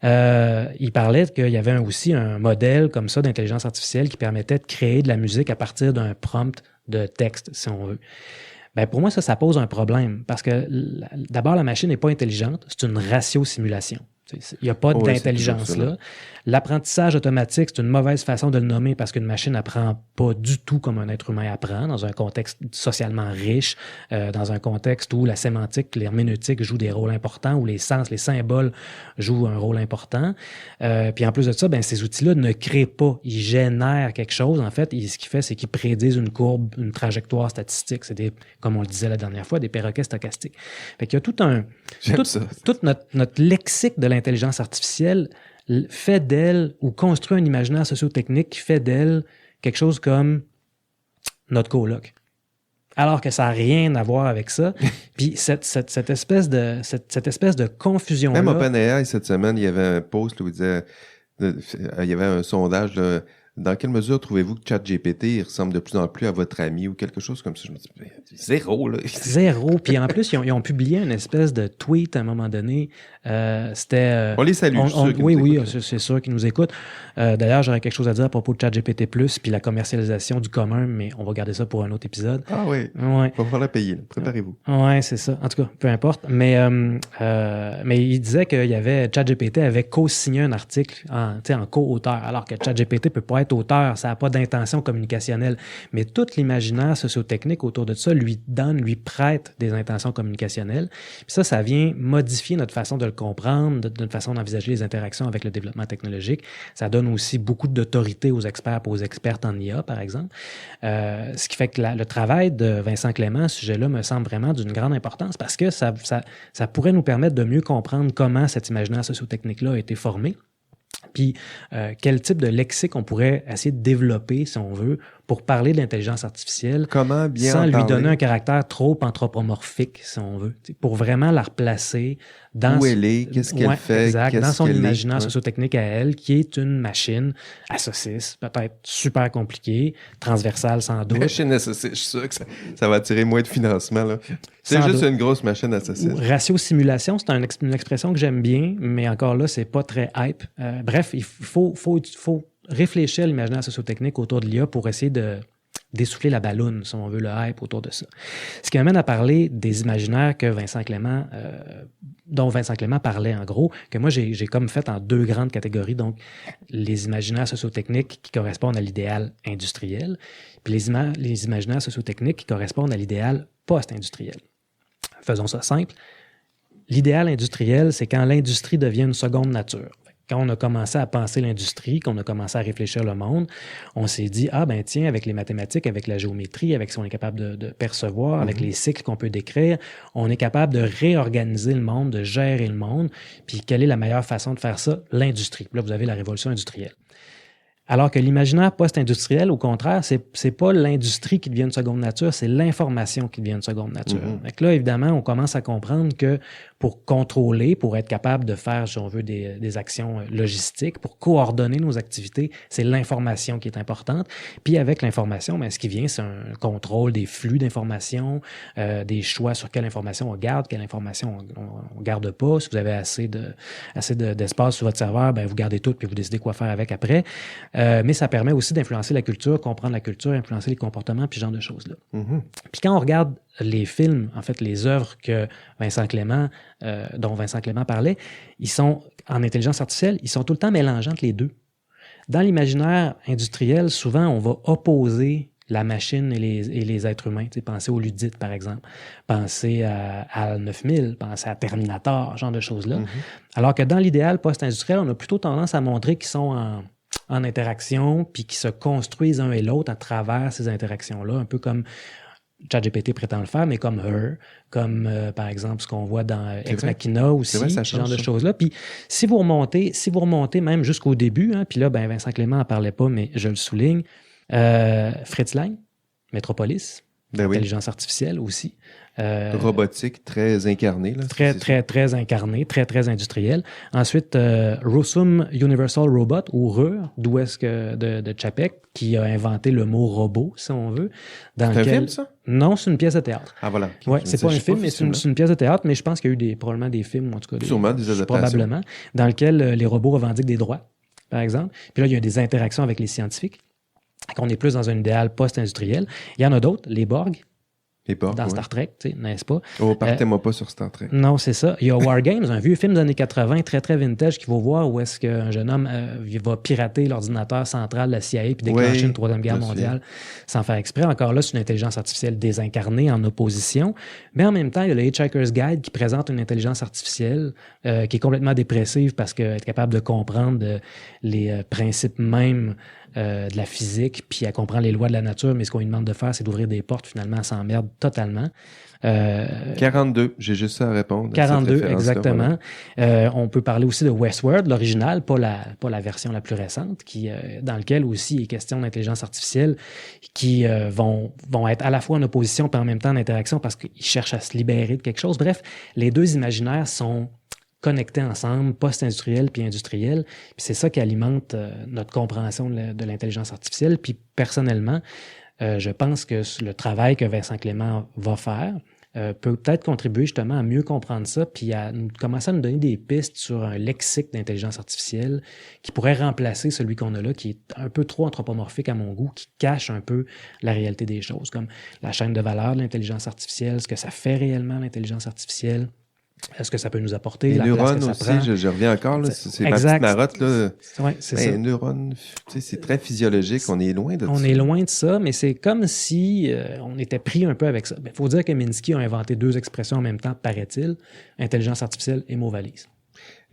Il parlait qu'il y avait aussi un modèle comme ça d'intelligence artificielle qui permettait de créer de la musique à partir d'un prompt de texte, si on veut. Ben pour moi, ça pose un problème parce que d'abord, la machine n'est pas intelligente, c'est une ratio-simulation. Il n'y a pas d'intelligence là. L'apprentissage automatique, c'est une mauvaise façon de le nommer parce qu'une machine n'apprend pas du tout comme un être humain apprend, dans un contexte socialement riche, dans un contexte où la sémantique, l'herméneutique jouent des rôles importants, où les sens, les symboles jouent un rôle important. Puis en plus de ça, ces outils-là ne créent pas, ils génèrent quelque chose. En fait, ce qu'ils font, c'est qu'ils prédisent une courbe, une trajectoire statistique. C'est comme on le disait la dernière fois, des perroquets stochastiques. Fait qu'il y a tout notre lexique de l'intelligence artificielle fait d'elle ou construit un imaginaire sociotechnique qui fait d'elle quelque chose comme notre coloc. Alors que ça n'a rien à voir avec ça. Puis cette espèce de confusion-là... Même OpenAI, cette semaine, il y avait un post où il disait... il y avait un sondage Dans quelle mesure trouvez-vous que ChatGPT ressemble de plus en plus à votre ami ou quelque chose comme ça? Je me dis, zéro, là. Zéro. Puis en plus, ils ont publié une espèce de tweet à un moment donné. C'était... on les salue. Oui, c'est sûr qu'ils nous écoutent. D'ailleurs, j'aurais quelque chose à dire à propos de ChatGPT+, puis la commercialisation du commun, mais on va garder ça pour un autre épisode. Ah oui, ouais. Il va falloir payer. Préparez-vous. Oui, c'est ça. En tout cas, peu importe. Mais il disait qu'il y avait ChatGPT avait co-signé un article en co-auteur, alors que ChatGPT peut pas être auteur, ça n'a pas d'intention communicationnelle. Mais tout l'imaginaire sociotechnique autour de ça lui prête des intentions communicationnelles. Puis ça vient modifier notre façon de le comprendre, notre façon d'envisager les interactions avec le développement technologique. Ça donne aussi beaucoup d'autorité aux experts et aux expertes en IA, par exemple. Ce qui fait que le travail de Vincent Clément à ce sujet-là me semble vraiment d'une grande importance parce que ça pourrait nous permettre de mieux comprendre comment cet imaginaire sociotechnique-là a été formé. Puis, quel type de lexique on pourrait essayer de développer, si on veut, pour parler de l'intelligence artificielle sans lui donner un caractère trop anthropomorphique, si on veut, pour vraiment la replacer dans... Où elle est, qu'est-ce qu'elle fait, dans son imaginaire sociotechnique à elle, qui est une machine à saucisse, peut-être super compliquée, transversale sans doute. Machine à saucisse, je suis sûr que ça va attirer moins de financement, là. C'est juste une grosse machine à saucisse. Ratio simulation, c'est une expression que j'aime bien, mais encore là, c'est pas très hype. Bref, il faut réfléchir à l'imaginaire sociotechnique autour de l'IA pour essayer d'essouffler la balloune, si on veut, le hype autour de ça. Ce qui m'amène à parler des imaginaires dont Vincent Clément parlait, en gros, que moi, j'ai comme fait en deux grandes catégories. Donc, les imaginaires sociotechniques qui correspondent à l'idéal industriel, puis les imaginaires sociotechniques qui correspondent à l'idéal post-industriel. Faisons ça simple. L'idéal industriel, c'est quand l'industrie devient une seconde nature. Quand on a commencé à penser l'industrie, qu'on a commencé à réfléchir le monde, on s'est dit, tiens, avec les mathématiques, avec la géométrie, avec ce qu'on est capable de percevoir, avec les cycles qu'on peut décrire, on est capable de réorganiser le monde, de gérer le monde. Puis, quelle est la meilleure façon de faire ça? L'industrie. Là, vous avez la révolution industrielle. Alors que l'imaginaire post-industriel, au contraire, c'est pas l'industrie qui devient une seconde nature, c'est l'information qui devient une seconde nature. Donc là, évidemment, on commence à comprendre que pour contrôler, pour être capable de faire, si on veut, des actions logistiques, pour coordonner nos activités, c'est l'information qui est importante. Puis avec l'information, ce qui vient, c'est un contrôle des flux d'informations, des choix sur quelle information on garde, quelle information on garde pas. Si vous avez assez d'espace sur votre serveur, vous gardez tout puis vous décidez quoi faire avec après. Mais ça permet aussi d'influencer la culture, comprendre la culture, influencer les comportements, puis ce genre de choses-là. Puis quand on regarde les films, en fait, les œuvres que dont Vincent Clément parlait, ils sont, en intelligence artificielle, ils sont tout le temps mélangeants entre les deux. Dans l'imaginaire industriel, souvent, on va opposer la machine et les êtres humains. Pensez au Luddite, par exemple. Pensez à HAL 9000, pensez à Terminator, ce genre de choses-là. Alors que dans l'idéal post-industriel, on a plutôt tendance à montrer qu'ils sont en interaction, puis qui se construisent un et l'autre à travers ces interactions-là, un peu comme ChatGPT prétend le faire, mais comme Her, comme par exemple ce qu'on voit dans Ex Machina aussi, ce genre de choses-là. Puis si vous remontez même jusqu'au début, puis là, Vincent Clément n'en parlait pas, mais je le souligne, Fritz Lang, Metropolis, intelligence artificielle aussi. Robotique, très incarné. Là, très incarné, très industriel. Ensuite, Rossum Universal Robot, ou RUR, d'où est-ce que de Čapek, qui a inventé le mot robot, si on veut. C'est un film, ça? Non, c'est une pièce de théâtre. Ah, voilà. Ouais, c'est pas un film, mais c'est une pièce de théâtre, mais je pense qu'il y a eu probablement des films, en tout cas. Sûrement des adaptations. Probablement, dans lesquels les robots revendiquent des droits, par exemple. Puis là, il y a des interactions avec les scientifiques. On est plus dans un idéal post-industriel. Il y en a d'autres, les Borg. Dans Star Trek, n'est-ce pas? Oh, partez-moi pas sur Star Trek. Non, c'est ça. Il y a War Games, un vieux film des années 80, très vintage, qu'il faut voir où est-ce qu'un jeune homme va pirater l'ordinateur central de la CIA puis déclencher une troisième guerre mondiale sans faire exprès. Encore là, c'est une intelligence artificielle désincarnée en opposition. Mais en même temps, il y a le Hitchhiker's Guide qui présente une intelligence artificielle qui est complètement dépressive parce qu'elle est capable de comprendre les principes mêmes de la physique, puis elle comprend les lois de la nature, mais ce qu'on lui demande de faire, c'est d'ouvrir des portes, finalement, elle s'emmerde totalement. 42, j'ai juste ça à répondre. 42, exactement. Voilà. On peut parler aussi de Westworld, l'original, pas la version la plus récente, dans lequel aussi il est question d'intelligence artificielle qui vont être à la fois en opposition et en même temps en interaction parce qu'ils cherchent à se libérer de quelque chose. Bref, les deux imaginaires sont connectés ensemble, post-industriel puis industriel. Puis c'est ça qui alimente notre compréhension de l'intelligence artificielle. Puis personnellement, je pense que le travail que Vincent Clément va faire peut peut-être contribuer justement à mieux comprendre ça, puis à commencer à nous donner des pistes sur un lexique d'intelligence artificielle qui pourrait remplacer celui qu'on a là, qui est un peu trop anthropomorphique à mon goût, qui cache un peu la réalité des choses, comme la chaîne de valeur de l'intelligence artificielle, ce que ça fait réellement l'intelligence artificielle, ce que ça peut nous apporter, les la place neurones que ça aussi, prend. je reviens encore, là, c'est ma Exact. petite marotte. Là. Ouais, c'est Ben, ça. neurones, c'est très physiologique, on est loin de ça. On est loin de ça, mais c'est comme si on était pris un peu avec ça. Il faut dire que Minsky a inventé 2 expressions en même temps, paraît-il, intelligence artificielle et mot-valise.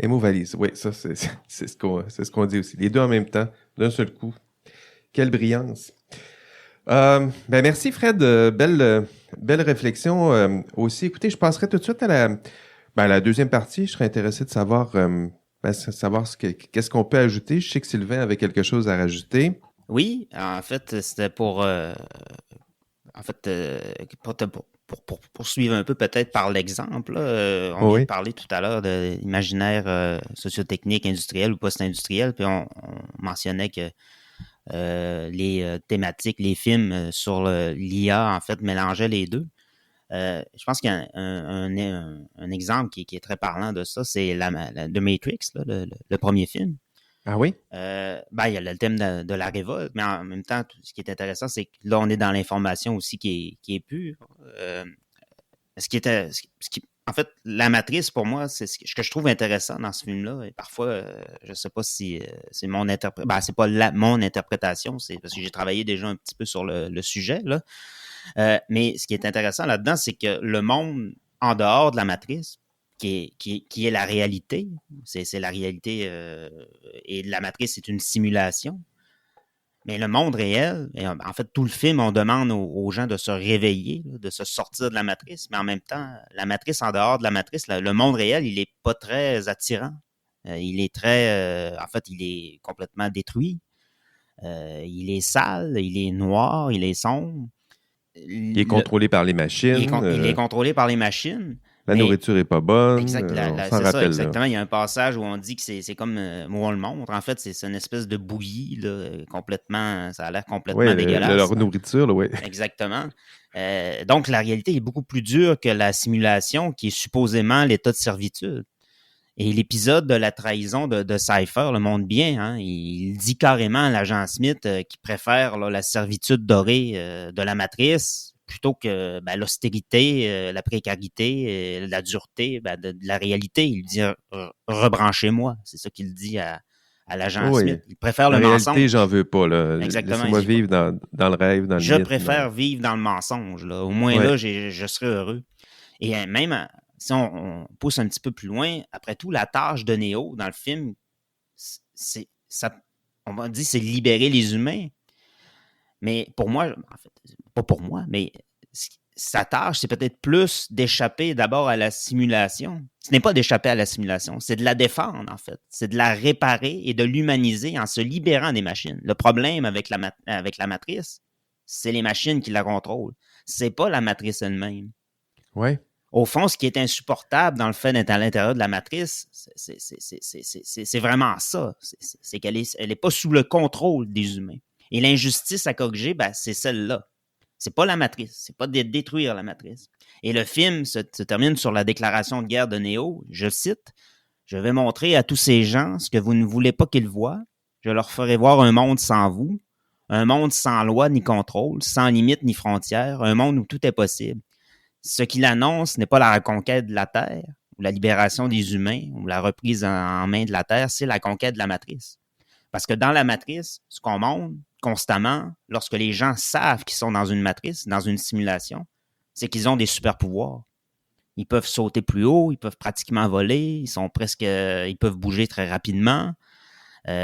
Et mot-valise, oui, ça, c'est ce qu'on dit aussi. Les deux en même temps, d'un seul coup. Quelle brillance. Ben merci, Fred. Belle réflexion aussi. Écoutez, je passerai tout de suite à la deuxième partie. Je serais intéressé de savoir, qu'est-ce qu'on peut ajouter. Je sais que Sylvain avait quelque chose à rajouter. Oui, en fait, c'était pour poursuivre un peu peut-être par l'exemple. On vient de parler tout à l'heure de l'imaginaire sociotechnique, industriel ou post-industriel, puis on mentionnait que les thématiques, les films sur l'IA, en fait, mélangeaient les deux. Je pense qu'il y a un exemple qui est très parlant de ça, c'est The Matrix, là, le premier film. Ah oui? Il y a le thème de la révolte, mais en même temps, ce qui est intéressant, c'est que là, on est dans l'information aussi qui est pure. En fait, la matrice, pour moi, c'est ce que je trouve intéressant dans ce film-là. Et parfois, je ne sais pas si c'est mon interprétation. C'est pas mon interprétation, c'est parce que j'ai travaillé déjà un petit peu sur le sujet, là. Mais ce qui est intéressant là-dedans, c'est que le monde en dehors de la matrice, qui est la réalité, c'est la réalité, et la matrice, c'est une simulation. Mais le monde réel, et en fait, tout le film, on demande aux gens de se réveiller, de se sortir de la matrice, mais en même temps, la matrice, en dehors de la matrice, le monde réel, il n'est pas très attirant. Il est en fait, il est complètement détruit. Il est sale, il est noir, il est sombre. Il est contrôlé par les machines. Il est contrôlé par les machines. La nourriture n'est pas bonne. Exact, on c'est s'en ça, rappelle. exactement. Il y a un passage où on dit que c'est comme, où on le montre. En fait, c'est une espèce de bouillie, là, complètement, ça a l'air complètement dégueulasse. Leur nourriture, oui. Exactement. Donc, la réalité est beaucoup plus dure que la simulation, qui est supposément l'état de servitude. Et l'épisode de la trahison de Cypher le montre bien. Hein, il dit carrément à l'agent Smith qu'il préfère la servitude dorée de la matrice plutôt que l'austérité, la précarité, la dureté de la réalité. Il dit « rebranchez-moi ». C'est ça qu'il dit à l'agent Smith. Il préfère le mensonge. La réalité, j'en veux pas. Là. Exactement. Laissez-moi vivre dans le rêve, dans le mythe. Je préfère vivre dans le mensonge. Là. Au moins, là, je serai heureux. Et même, si on pousse un petit peu plus loin, après tout, la tâche de Neo dans le film, on va dire c'est libérer les humains. Mais pour moi, en fait, pas pour moi, mais sa tâche, c'est peut-être plus d'échapper d'abord à la simulation. Ce n'est pas d'échapper à la simulation, c'est de la défendre, en fait. C'est de la réparer et de l'humaniser en se libérant des machines. Le problème avec la matrice, c'est les machines qui la contrôlent. C'est pas la matrice elle-même. Ouais. Au fond, ce qui est insupportable dans le fait d'être à l'intérieur de la matrice, c'est vraiment ça. C'est qu'elle est pas sous le contrôle des humains. Et l'injustice à corriger, c'est celle-là. C'est pas la matrice. C'est pas de détruire la matrice. Et le film se termine sur la déclaration de guerre de Neo. Je cite, « Je vais montrer à tous ces gens ce que vous ne voulez pas qu'ils voient. Je leur ferai voir un monde sans vous, un monde sans loi ni contrôle, sans limite ni frontières, un monde où tout est possible. Ce qu'il annonce n'est pas la reconquête de la Terre, ou la libération des humains, ou la reprise en main de la Terre, c'est la conquête de la matrice. Parce que dans la matrice, ce qu'on montre constamment, lorsque les gens savent qu'ils sont dans une matrice, dans une simulation, c'est qu'ils ont des super pouvoirs. Ils peuvent sauter plus haut, ils peuvent pratiquement voler, ils peuvent bouger très rapidement.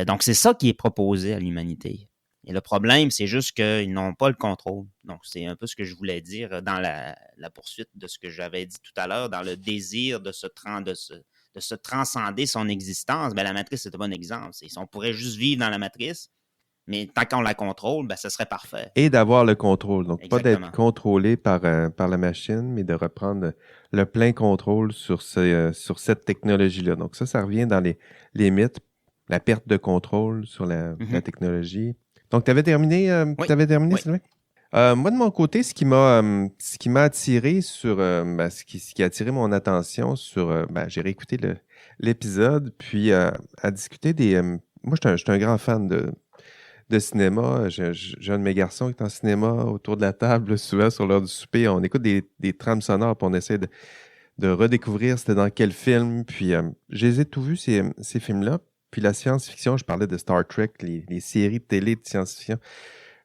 Donc, c'est ça qui est proposé à l'humanité. Et le problème, c'est juste qu'ils n'ont pas le contrôle. Donc, c'est un peu ce que je voulais dire dans la poursuite de ce que j'avais dit tout à l'heure, dans le désir de se transcender son existence. La matrice, c'est un bon exemple. Si on pourrait juste vivre dans la matrice, mais tant qu'on la contrôle, ça serait parfait. Et d'avoir le contrôle. Donc, exactement. Pas d'être contrôlé par la machine, mais de reprendre le plein contrôle sur cette technologie-là. Donc ça revient dans les mythes, la perte de contrôle sur la technologie. Donc, tu avais terminé, Oui. Sylvain? Moi, de mon côté, ce qui m'a attiré sur, ce qui a attiré mon attention sur, j'ai réécouté l'épisode, puis à discuter moi, je suis un grand fan de cinéma. J'ai un de mes garçons qui est en cinéma autour de la table, souvent sur l'heure du souper. On écoute des trames sonores, puis on essaie de redécouvrir c'était dans quel film. Puis, je les ai tous vus, ces films-là. Puis la science-fiction, je parlais de Star Trek, les séries de télé de science-fiction.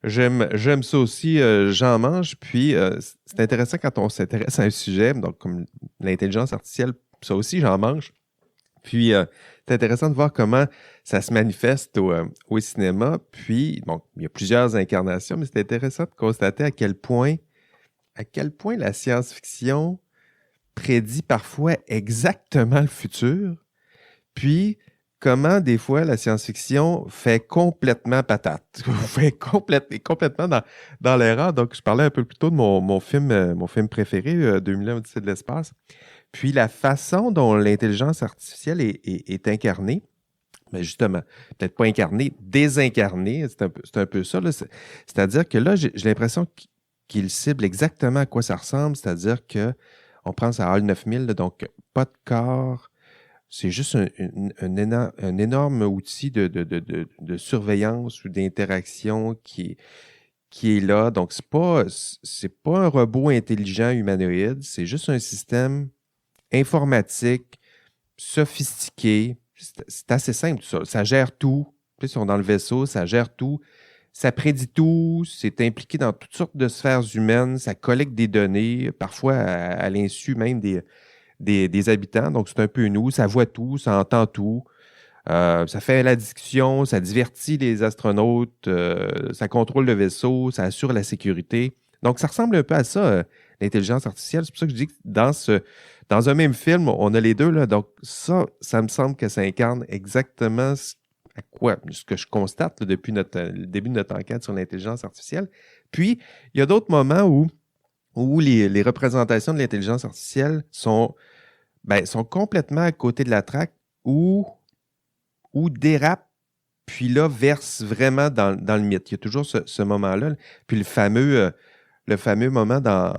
J'aime ça aussi, j'en mange. Puis c'est intéressant quand on s'intéresse à un sujet, donc comme l'intelligence artificielle, ça aussi, j'en mange. Puis c'est intéressant de voir comment ça se manifeste au cinéma. Puis, bon, il y a plusieurs incarnations, mais c'est intéressant de constater à quel point la science-fiction prédit parfois exactement le futur. Puis, comment des fois la science-fiction fait complètement patate, fait complètement dans l'erreur. Donc, je parlais un peu plus tôt de mon film préféré, 2001 Odyssée de l'espace. Puis la façon dont l'intelligence artificielle est incarnée, justement, peut-être pas incarnée, désincarnée, c'est un peu ça. Là. C'est-à-dire que là, j'ai l'impression qu'il cible exactement à quoi ça ressemble, c'est-à-dire que on pense à HAL 9000, donc pas de corps. C'est juste un énorme outil de surveillance ou d'interaction qui est là. Donc, c'est pas un robot intelligent humanoïde, c'est juste un système informatique, sophistiqué. C'est assez simple, ça. Ça gère tout. Ils sont dans le vaisseau, ça gère tout. Ça prédit tout. C'est impliqué dans toutes sortes de sphères humaines. Ça collecte des données, parfois à l'insu même des habitants. Donc, c'est un peu nous. Ça voit tout, ça entend tout. Ça fait la discussion, ça divertit les astronautes, ça contrôle le vaisseau, ça assure la sécurité. Donc, ça ressemble un peu à ça, l'intelligence artificielle. C'est pour ça que je dis que dans un même film, on a les deux. Là. Donc, ça me semble que ça incarne exactement ce que je constate là, depuis le début de notre enquête sur l'intelligence artificielle. Puis, il y a d'autres moments où les représentations de l'intelligence artificielle sont complètement à côté de la traque ou dérapent, puis là, versent vraiment dans le mythe. Il y a toujours ce moment-là. Puis le fameux moment dans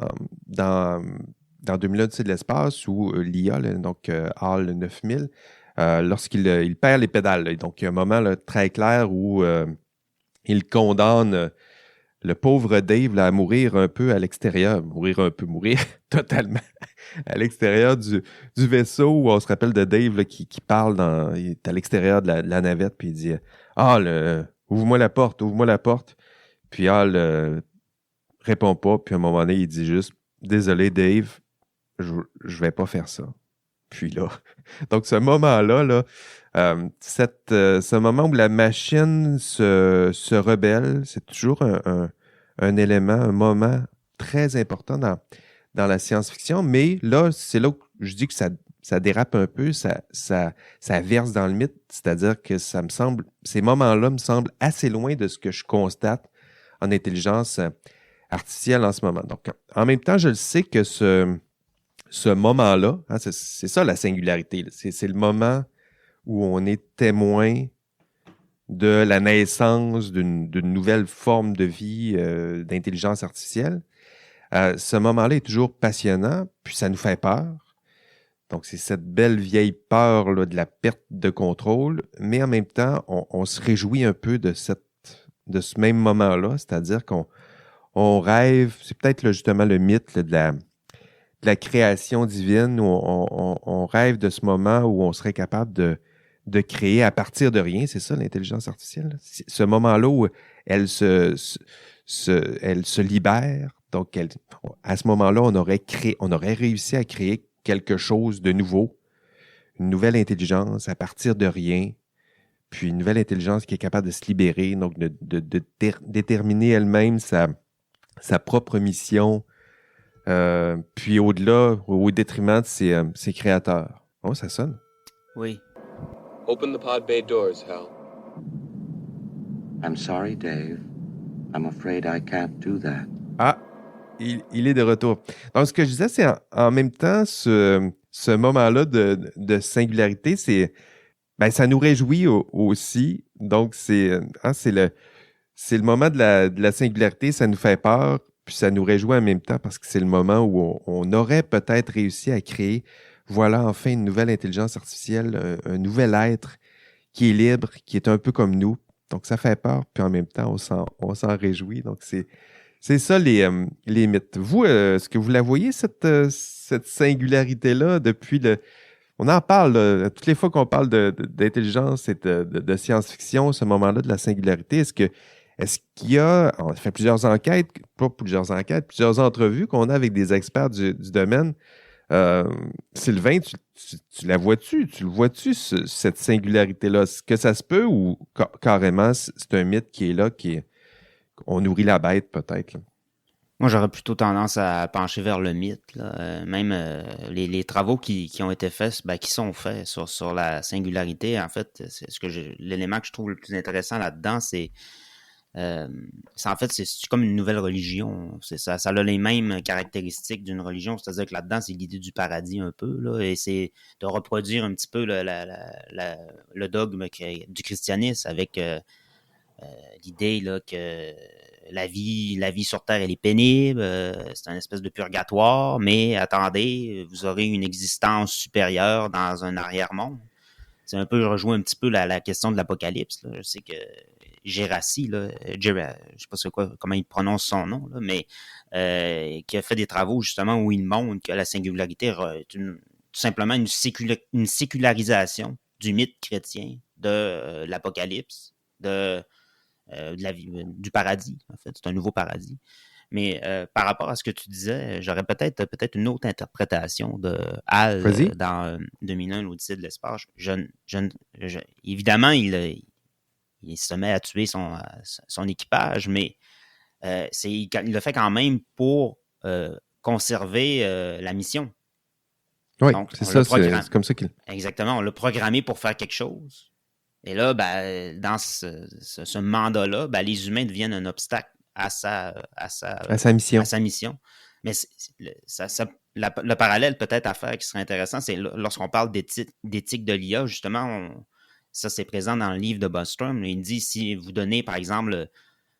2001 de l'espace où l'IA, donc HAL 9000, lorsqu'il perd les pédales. Là. Donc, il y a un moment là, très clair où il condamne le pauvre Dave là, à mourir un peu à l'extérieur. Mourir totalement à l'extérieur du vaisseau où on se rappelle de Dave là, qui parle, il est à l'extérieur de la navette, puis il dit « ouvre-moi la porte. » Puis Hal répond pas, puis à un moment donné, il dit juste « Désolé Dave, je vais pas faire ça. » Puis là, donc ce moment-là, là, ce moment où la machine se rebelle, c'est toujours un élément, un moment très important dans la science-fiction. Mais là, c'est là où je dis que ça dérape un peu, ça verse dans le mythe. C'est-à-dire que ces moments-là me semblent assez loin de ce que je constate en intelligence artificielle en ce moment. Donc, en même temps, je le sais que ce moment-là, hein, c'est ça la singularité. Là. C'est le moment où on est témoin de la naissance d'une nouvelle forme de vie d'intelligence artificielle. Ce moment-là est toujours passionnant, puis ça nous fait peur. Donc, c'est cette belle vieille peur là, de la perte de contrôle, mais en même temps, on se réjouit un peu de ce même moment-là, c'est-à-dire qu'on rêve, c'est peut-être là, justement le mythe là, de la création divine, où on rêve de ce moment où on serait capable de créer à partir de rien, c'est ça l'intelligence artificielle. Ce moment-là où elle se libère, donc à ce moment-là, on aurait réussi à créer quelque chose de nouveau, une nouvelle intelligence à partir de rien, puis une nouvelle intelligence qui est capable de se libérer, donc de déterminer elle-même sa propre mission, puis au-delà, au détriment de ses créateurs. Oh, ça sonne. Oui. Open the pod bay doors, Hal. I'm sorry, Dave. I'm afraid I can't do that. Ah! Il est de retour. Donc, ce que je disais, c'est en même temps, ce moment-là de singularité, ça nous réjouit aussi. Donc, c'est le moment de la singularité, ça nous fait peur, puis ça nous réjouit en même temps parce que c'est le moment où on aurait peut-être réussi à créer, voilà, enfin, une nouvelle intelligence artificielle, un nouvel être qui est libre, qui est un peu comme nous. Donc, ça fait peur, puis en même temps, on s'en réjouit. Donc, c'est ça les mythes. Vous, est-ce que vous la voyez, cette singularité-là, depuis le... On en parle, toutes les fois qu'on parle d'intelligence et de science-fiction, ce moment-là de la singularité, est-ce qu'il y a, on a fait plusieurs enquêtes, pas plusieurs enquêtes, plusieurs entrevues qu'on a avec des experts du domaine. Sylvain, tu la vois-tu? Tu le vois-tu, cette singularité-là? Est-ce que ça se peut ou carrément c'est un mythe qui est là, on nourrit la bête peut-être, là? Moi, j'aurais plutôt tendance à pencher vers le mythe, là. Même les travaux qui ont été faits, qui sont faits sur la singularité, en fait, l'élément que je trouve le plus intéressant là-dedans, en fait, c'est comme une nouvelle religion. Ça a les mêmes caractéristiques d'une religion, c'est-à-dire que là-dedans, c'est l'idée du paradis un peu, là, et c'est de reproduire un petit peu le dogme du christianisme avec l'idée là, que la vie sur Terre, elle est pénible, c'est une espèce de purgatoire, mais attendez, vous aurez une existence supérieure dans un arrière-monde. C'est un peu, je rejoins un petit peu la question de l'Apocalypse, là. Je sais que Gérassi, là, je sais pas comment il prononce son nom, là, mais qui a fait des travaux justement où il montre que la singularité est tout simplement une sécularisation du mythe chrétien de l'Apocalypse, de la vie, du paradis, en fait. C'est un nouveau paradis. Mais par rapport à ce que tu disais, j'aurais peut-être une autre interprétation de Hal dans 2001, l'Odyssée de l'espace. Évidemment, il se met à tuer son équipage, mais il le fait quand même pour conserver la mission. Oui, donc, c'est ça, c'est comme ça qu'il... Exactement, on l'a programmé pour faire quelque chose. Et là, dans ce mandat-là, les humains deviennent un obstacle à sa mission. Mais le parallèle peut-être à faire qui serait intéressant, c'est lorsqu'on parle d'éthique de l'IA, justement, ça c'est présent dans le livre de Bostrom. Il dit, si vous donnez, par exemple,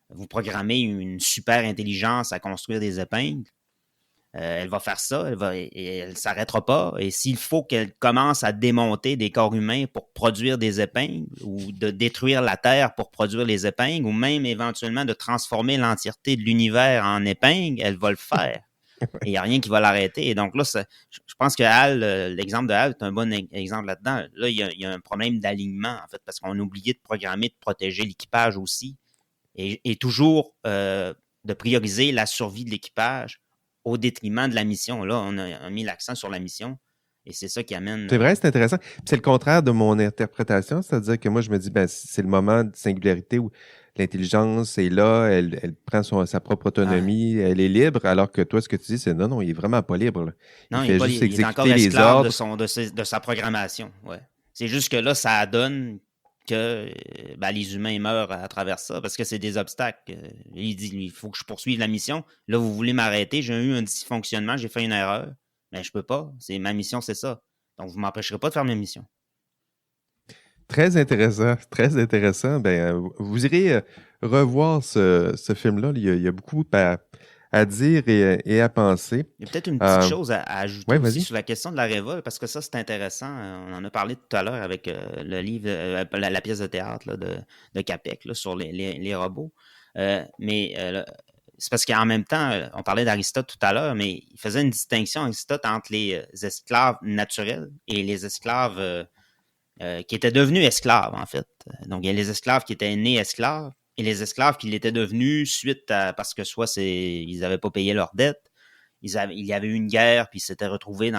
vous programmez une super intelligence à construire des épingles, elle va faire ça, elle ne s'arrêtera pas. Et s'il faut qu'elle commence à démonter des corps humains pour produire des épingles ou de détruire la Terre pour produire les épingles ou même éventuellement de transformer l'entièreté de l'univers en épingles, elle va le faire. Et il n'y a rien qui va l'arrêter. Et donc là, je pense que l'exemple de Hal est un bon exemple là-dedans. Là, il y a un problème d'alignement, en fait, parce qu'on a oublié de programmer, de protéger l'équipage aussi. Et toujours de prioriser la survie de l'équipage au détriment de la mission. Là, on a mis l'accent sur la mission et c'est ça qui amène... C'est vrai, c'est intéressant. Puis c'est le contraire de mon interprétation, c'est-à-dire que moi, je me dis, c'est le moment de singularité où l'intelligence est là, elle prend sa propre autonomie, elle est libre, alors que toi, ce que tu dis, c'est non, il est vraiment pas libre, là. Non, il est encore esclave de sa programmation. Ouais. C'est juste que là, ça donne que les humains meurent à travers ça parce que c'est des obstacles. Il dit, il faut que je poursuive la mission. Là, vous voulez m'arrêter, j'ai eu un dysfonctionnement, j'ai fait une erreur. Mais je peux pas. Ma mission, c'est ça. Donc, vous m'empêcherez pas de faire ma mission. Très intéressant, très intéressant. Vous irez revoir ce film-là. Il y a beaucoup à dire et à penser. Il y a peut-être une petite chose à ajouter aussi vas-y. sur la question de la révolte, parce que ça, c'est intéressant. On en a parlé tout à l'heure avec le livre, la pièce de théâtre là, de Capek là, sur les robots. C'est parce qu'en même temps, on parlait d'Aristote tout à l'heure, mais il faisait une distinction, Aristote, entre les esclaves naturels et les esclaves qui étaient devenus esclaves, en fait. Donc, il y a les esclaves qui étaient nés esclaves, et les esclaves qui l'étaient devenus parce que soit ils n'avaient pas payé leurs dettes, il y avait eu une guerre, puis ils s'étaient retrouvés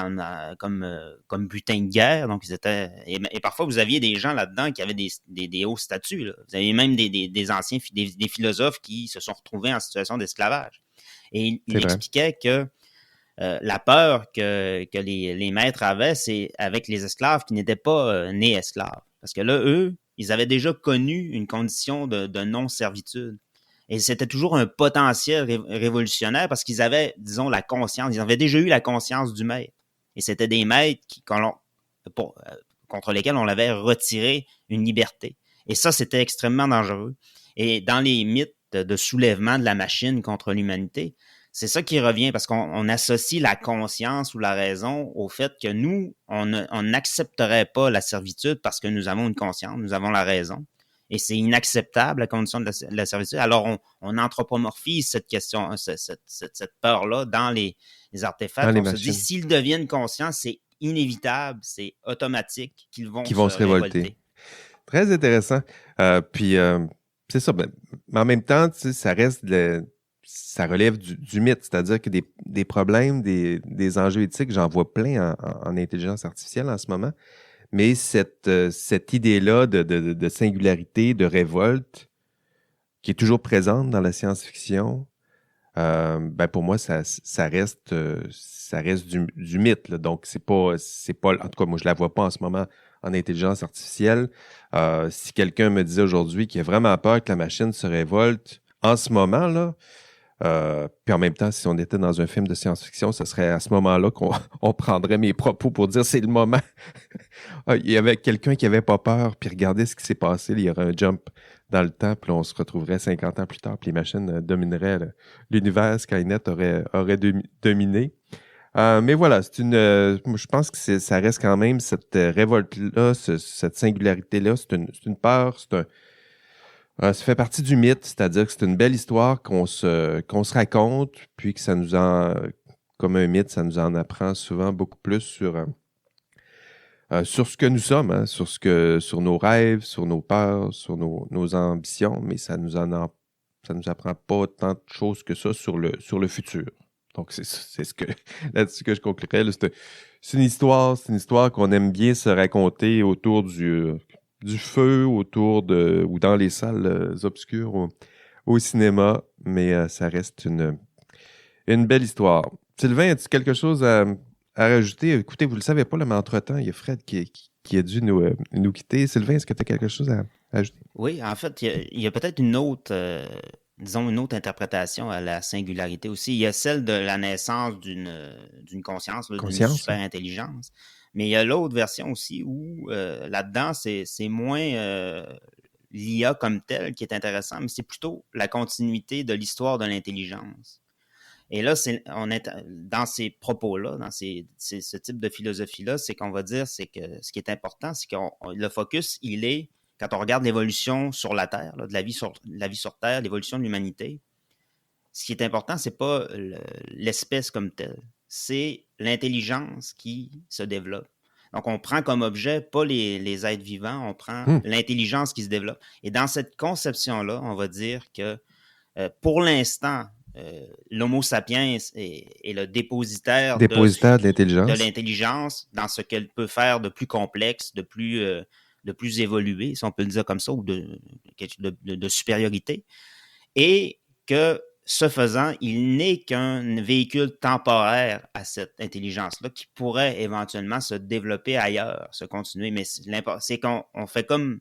comme butin de guerre. Donc, et parfois, vous aviez des gens là-dedans qui avaient des hauts statuts, là. Vous aviez même des anciens des philosophes qui se sont retrouvés en situation d'esclavage. Et il expliquait que la peur que les maîtres avaient, c'est avec les esclaves qui n'étaient pas nés esclaves. Parce que là, eux, ils avaient déjà connu une condition de non-servitude. Et c'était toujours un potentiel révolutionnaire parce qu'ils avaient, disons, la conscience. Ils avaient déjà eu la conscience du maître. Et c'était des maîtres contre lesquels on avait retiré une liberté. Et ça, c'était extrêmement dangereux. Et dans les mythes de soulèvement de la machine contre l'humanité, c'est ça qui revient parce qu'on associe la conscience ou la raison au fait que nous, on n'accepterait pas la servitude parce que nous avons une conscience, nous avons la raison. Et c'est inacceptable, la condition de la servitude. Alors, on anthropomorphise cette question, cette peur-là dans les artefacts. Dans les on se machines. dit, s'ils deviennent conscients, c'est inévitable, c'est automatique qu'ils vont se révolter. Très intéressant. Puis, c'est ça. Mais en même temps, ça reste ça relève du mythe. C'est-à-dire que des problèmes, des enjeux éthiques, j'en vois plein en intelligence artificielle en ce moment. Mais cette idée-là de singularité, de révolte, qui est toujours présente dans la science-fiction, pour moi, ça reste du mythe. Là. Donc, c'est pas, en tout cas, moi, je la vois pas en ce moment en intelligence artificielle. Si quelqu'un me disait aujourd'hui qu'il a vraiment peur que la machine se révolte, en ce moment, là, puis en même temps, si on était dans un film de science-fiction, ce serait à ce moment-là qu'on prendrait mes propos pour dire c'est le moment. Il y avait quelqu'un qui avait pas peur, puis regardez ce qui s'est passé. Il y aurait un jump dans le temps, puis on se retrouverait 50 ans plus tard, puis les machines domineraient l'univers, Skynet aurait dominé. Mais voilà, je pense que ça reste quand même cette révolte-là, cette singularité-là, c'est une peur, ça fait partie du mythe, c'est-à-dire que c'est une belle histoire qu'on se raconte, puis que comme un mythe, ça nous en apprend souvent beaucoup plus sur ce que nous sommes, hein, sur nos rêves, sur nos peurs, sur nos ambitions, mais ça nous apprend pas tant de choses que ça sur le futur. Donc, c'est là-dessus que je conclurai. Là, c'est une histoire qu'on aime bien se raconter autour du feu, ou dans les salles obscures au cinéma, mais ça reste une belle histoire. Sylvain, as-tu quelque chose à rajouter? Écoutez, vous le savez pas, là, mais entre-temps, il y a Fred qui a dû nous quitter. Sylvain, est-ce que tu as quelque chose à ajouter? Oui, en fait, il y a peut-être une autre interprétation à la singularité aussi. Il y a celle de la naissance d'une conscience, d'une super intelligence. Mais il y a l'autre version aussi où là-dedans, c'est moins l'IA comme telle qui est intéressant, mais c'est plutôt la continuité de l'histoire de l'intelligence. Et là, on est dans ces propos-là, dans ce type de philosophie-là, c'est qu'on va dire, c'est que ce qui est important, c'est que le focus, il est, quand on regarde l'évolution sur la Terre, là, de la vie sur Terre, l'évolution de l'humanité, ce qui est important, c'est pas l'espèce comme telle, c'est l'intelligence qui se développe. Donc, on prend comme objet pas les êtres vivants, on prend l'intelligence qui se développe. Et dans cette conception-là, on va dire que pour l'instant, l'Homo sapiens est le dépositaire de l'intelligence dans ce qu'elle peut faire de plus complexe, de plus évolué, si on peut le dire comme ça, ou de supériorité. Et que, ce faisant, il n'est qu'un véhicule temporaire à cette intelligence-là qui pourrait éventuellement se développer ailleurs, se continuer. Mais c'est qu'on fait comme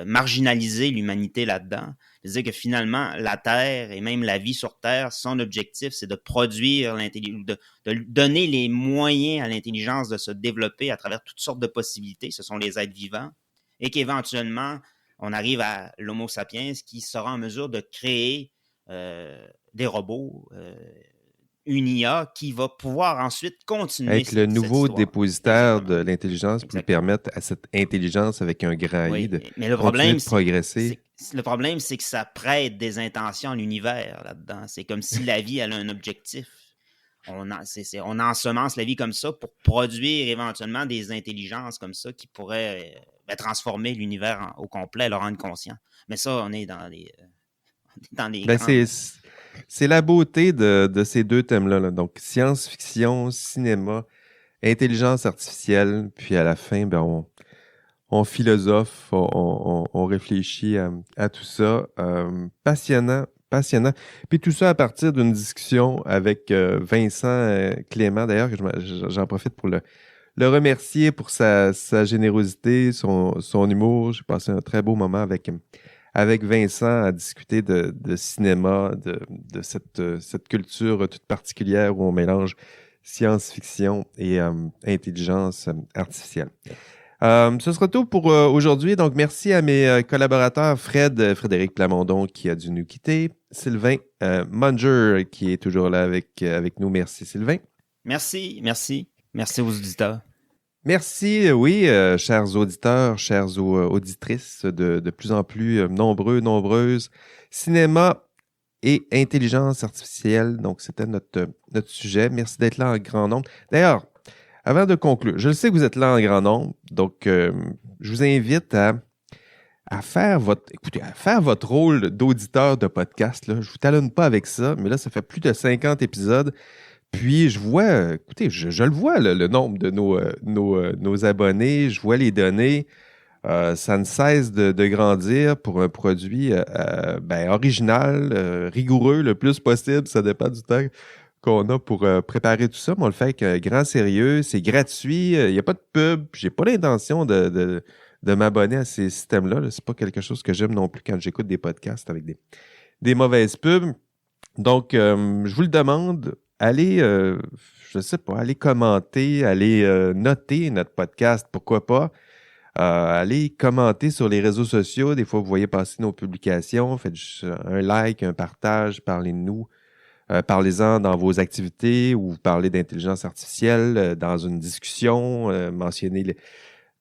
marginaliser l'humanité là-dedans. C'est-à-dire que finalement, la Terre et même la vie sur Terre, son objectif, c'est de produire l'intelligence, de donner les moyens à l'intelligence de se développer à travers toutes sortes de possibilités. Ce sont les êtres vivants. Et qu'éventuellement, on arrive à l'Homo sapiens qui sera en mesure de créer des robots, une IA qui va pouvoir ensuite continuer être le nouveau dépositaire de l'intelligence pour permettre à cette intelligence avec un grand I de continuer de progresser. Le problème, c'est que ça prête des intentions à l'univers là-dedans. C'est comme si la vie elle a un objectif. On ensemence la vie comme ça pour produire éventuellement des intelligences comme ça qui pourraient transformer l'univers au complet, le rendre conscient. Mais ça, on est dans les c'est la beauté de ces deux thèmes-là. Là. Donc, science-fiction, cinéma, intelligence artificielle, puis à la fin, on philosophe, on réfléchit à tout ça. Passionnant. Puis tout ça à partir d'une discussion avec Vincent Clément, d'ailleurs, que j'en profite pour le remercier pour sa générosité, son humour. J'ai passé un très beau moment avec avec Vincent à discuter de cinéma, de cette culture toute particulière où on mélange science-fiction et intelligence artificielle. Ce sera tout pour aujourd'hui. Donc, merci à mes collaborateurs Frédéric Plamondon qui a dû nous quitter, Sylvain Munger qui est toujours là avec nous. Merci Sylvain. Merci aux auditeurs. Merci, oui, chers auditeurs, chères auditrices de plus en plus nombreuses. Cinéma et intelligence artificielle, donc c'était notre sujet. Merci d'être là en grand nombre. D'ailleurs, avant de conclure, je le sais que vous êtes là en grand nombre, donc je vous invite à faire votre rôle d'auditeur de podcast. Là. Je ne vous talonne pas avec ça, mais là, ça fait plus de 50 épisodes. Puis, je vois, écoutez, je le vois, le nombre de nos abonnés, je vois les données. Ça ne cesse de grandir pour un produit original, rigoureux le plus possible. Ça dépend du temps qu'on a pour préparer tout ça. Mais on le fait avec un grand sérieux. C'est gratuit. Il n'y a pas de pub. J'ai pas l'intention de m'abonner à ces systèmes-là. Là. C'est pas quelque chose que j'aime non plus quand j'écoute des podcasts avec des mauvaises pubs. Donc, je vous le demande. Allez, je sais pas, allez commenter, allez noter notre podcast, pourquoi pas. Allez commenter sur les réseaux sociaux. Des fois, vous voyez passer nos publications. Faites juste un like, un partage, parlez de nous. Parlez-en dans vos activités ou vous parlez d'intelligence artificielle dans une discussion. Mentionnez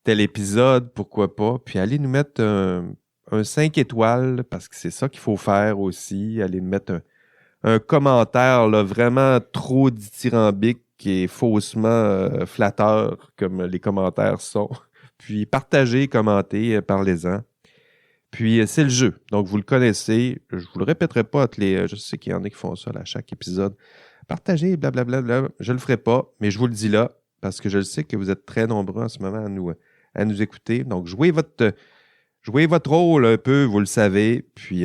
tel épisode, pourquoi pas. Puis allez nous mettre un 5 étoiles parce que c'est ça qu'il faut faire aussi. Allez nous mettre un commentaire là, vraiment trop dithyrambique et faussement flatteur comme les commentaires sont. Puis partagez, commentez, parlez-en. Puis c'est le jeu. Donc vous le connaissez. Je vous le répéterai pas je sais qu'il y en a qui font ça là, à chaque épisode. Partagez, blablabla. Je le ferai pas, mais je vous le dis là parce que je le sais que vous êtes très nombreux en ce moment à nous écouter. Donc jouez votre rôle un peu, vous le savez. Puis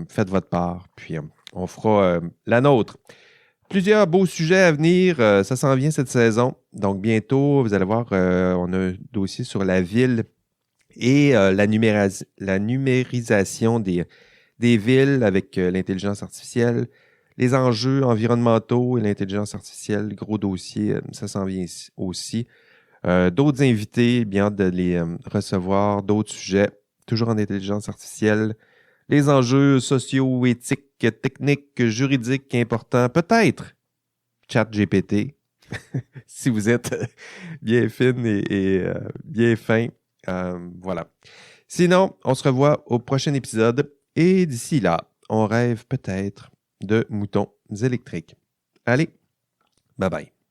faites votre part. Puis on fera la nôtre. Plusieurs beaux sujets à venir. Ça s'en vient cette saison. Donc, bientôt, vous allez voir, on a un dossier sur la ville et la numérisation des villes avec l'intelligence artificielle, les enjeux environnementaux et l'intelligence artificielle. Gros dossier, ça s'en vient aussi. D'autres invités, bien hâte de les recevoir. D'autres sujets, toujours en intelligence artificielle. Les enjeux sociaux, éthiques, techniques, juridiques importants. Peut-être ChatGPT, si vous êtes bien fine et bien fin. Voilà. Sinon, on se revoit au prochain épisode. Et d'ici là, on rêve peut-être de moutons électriques. Allez, bye bye.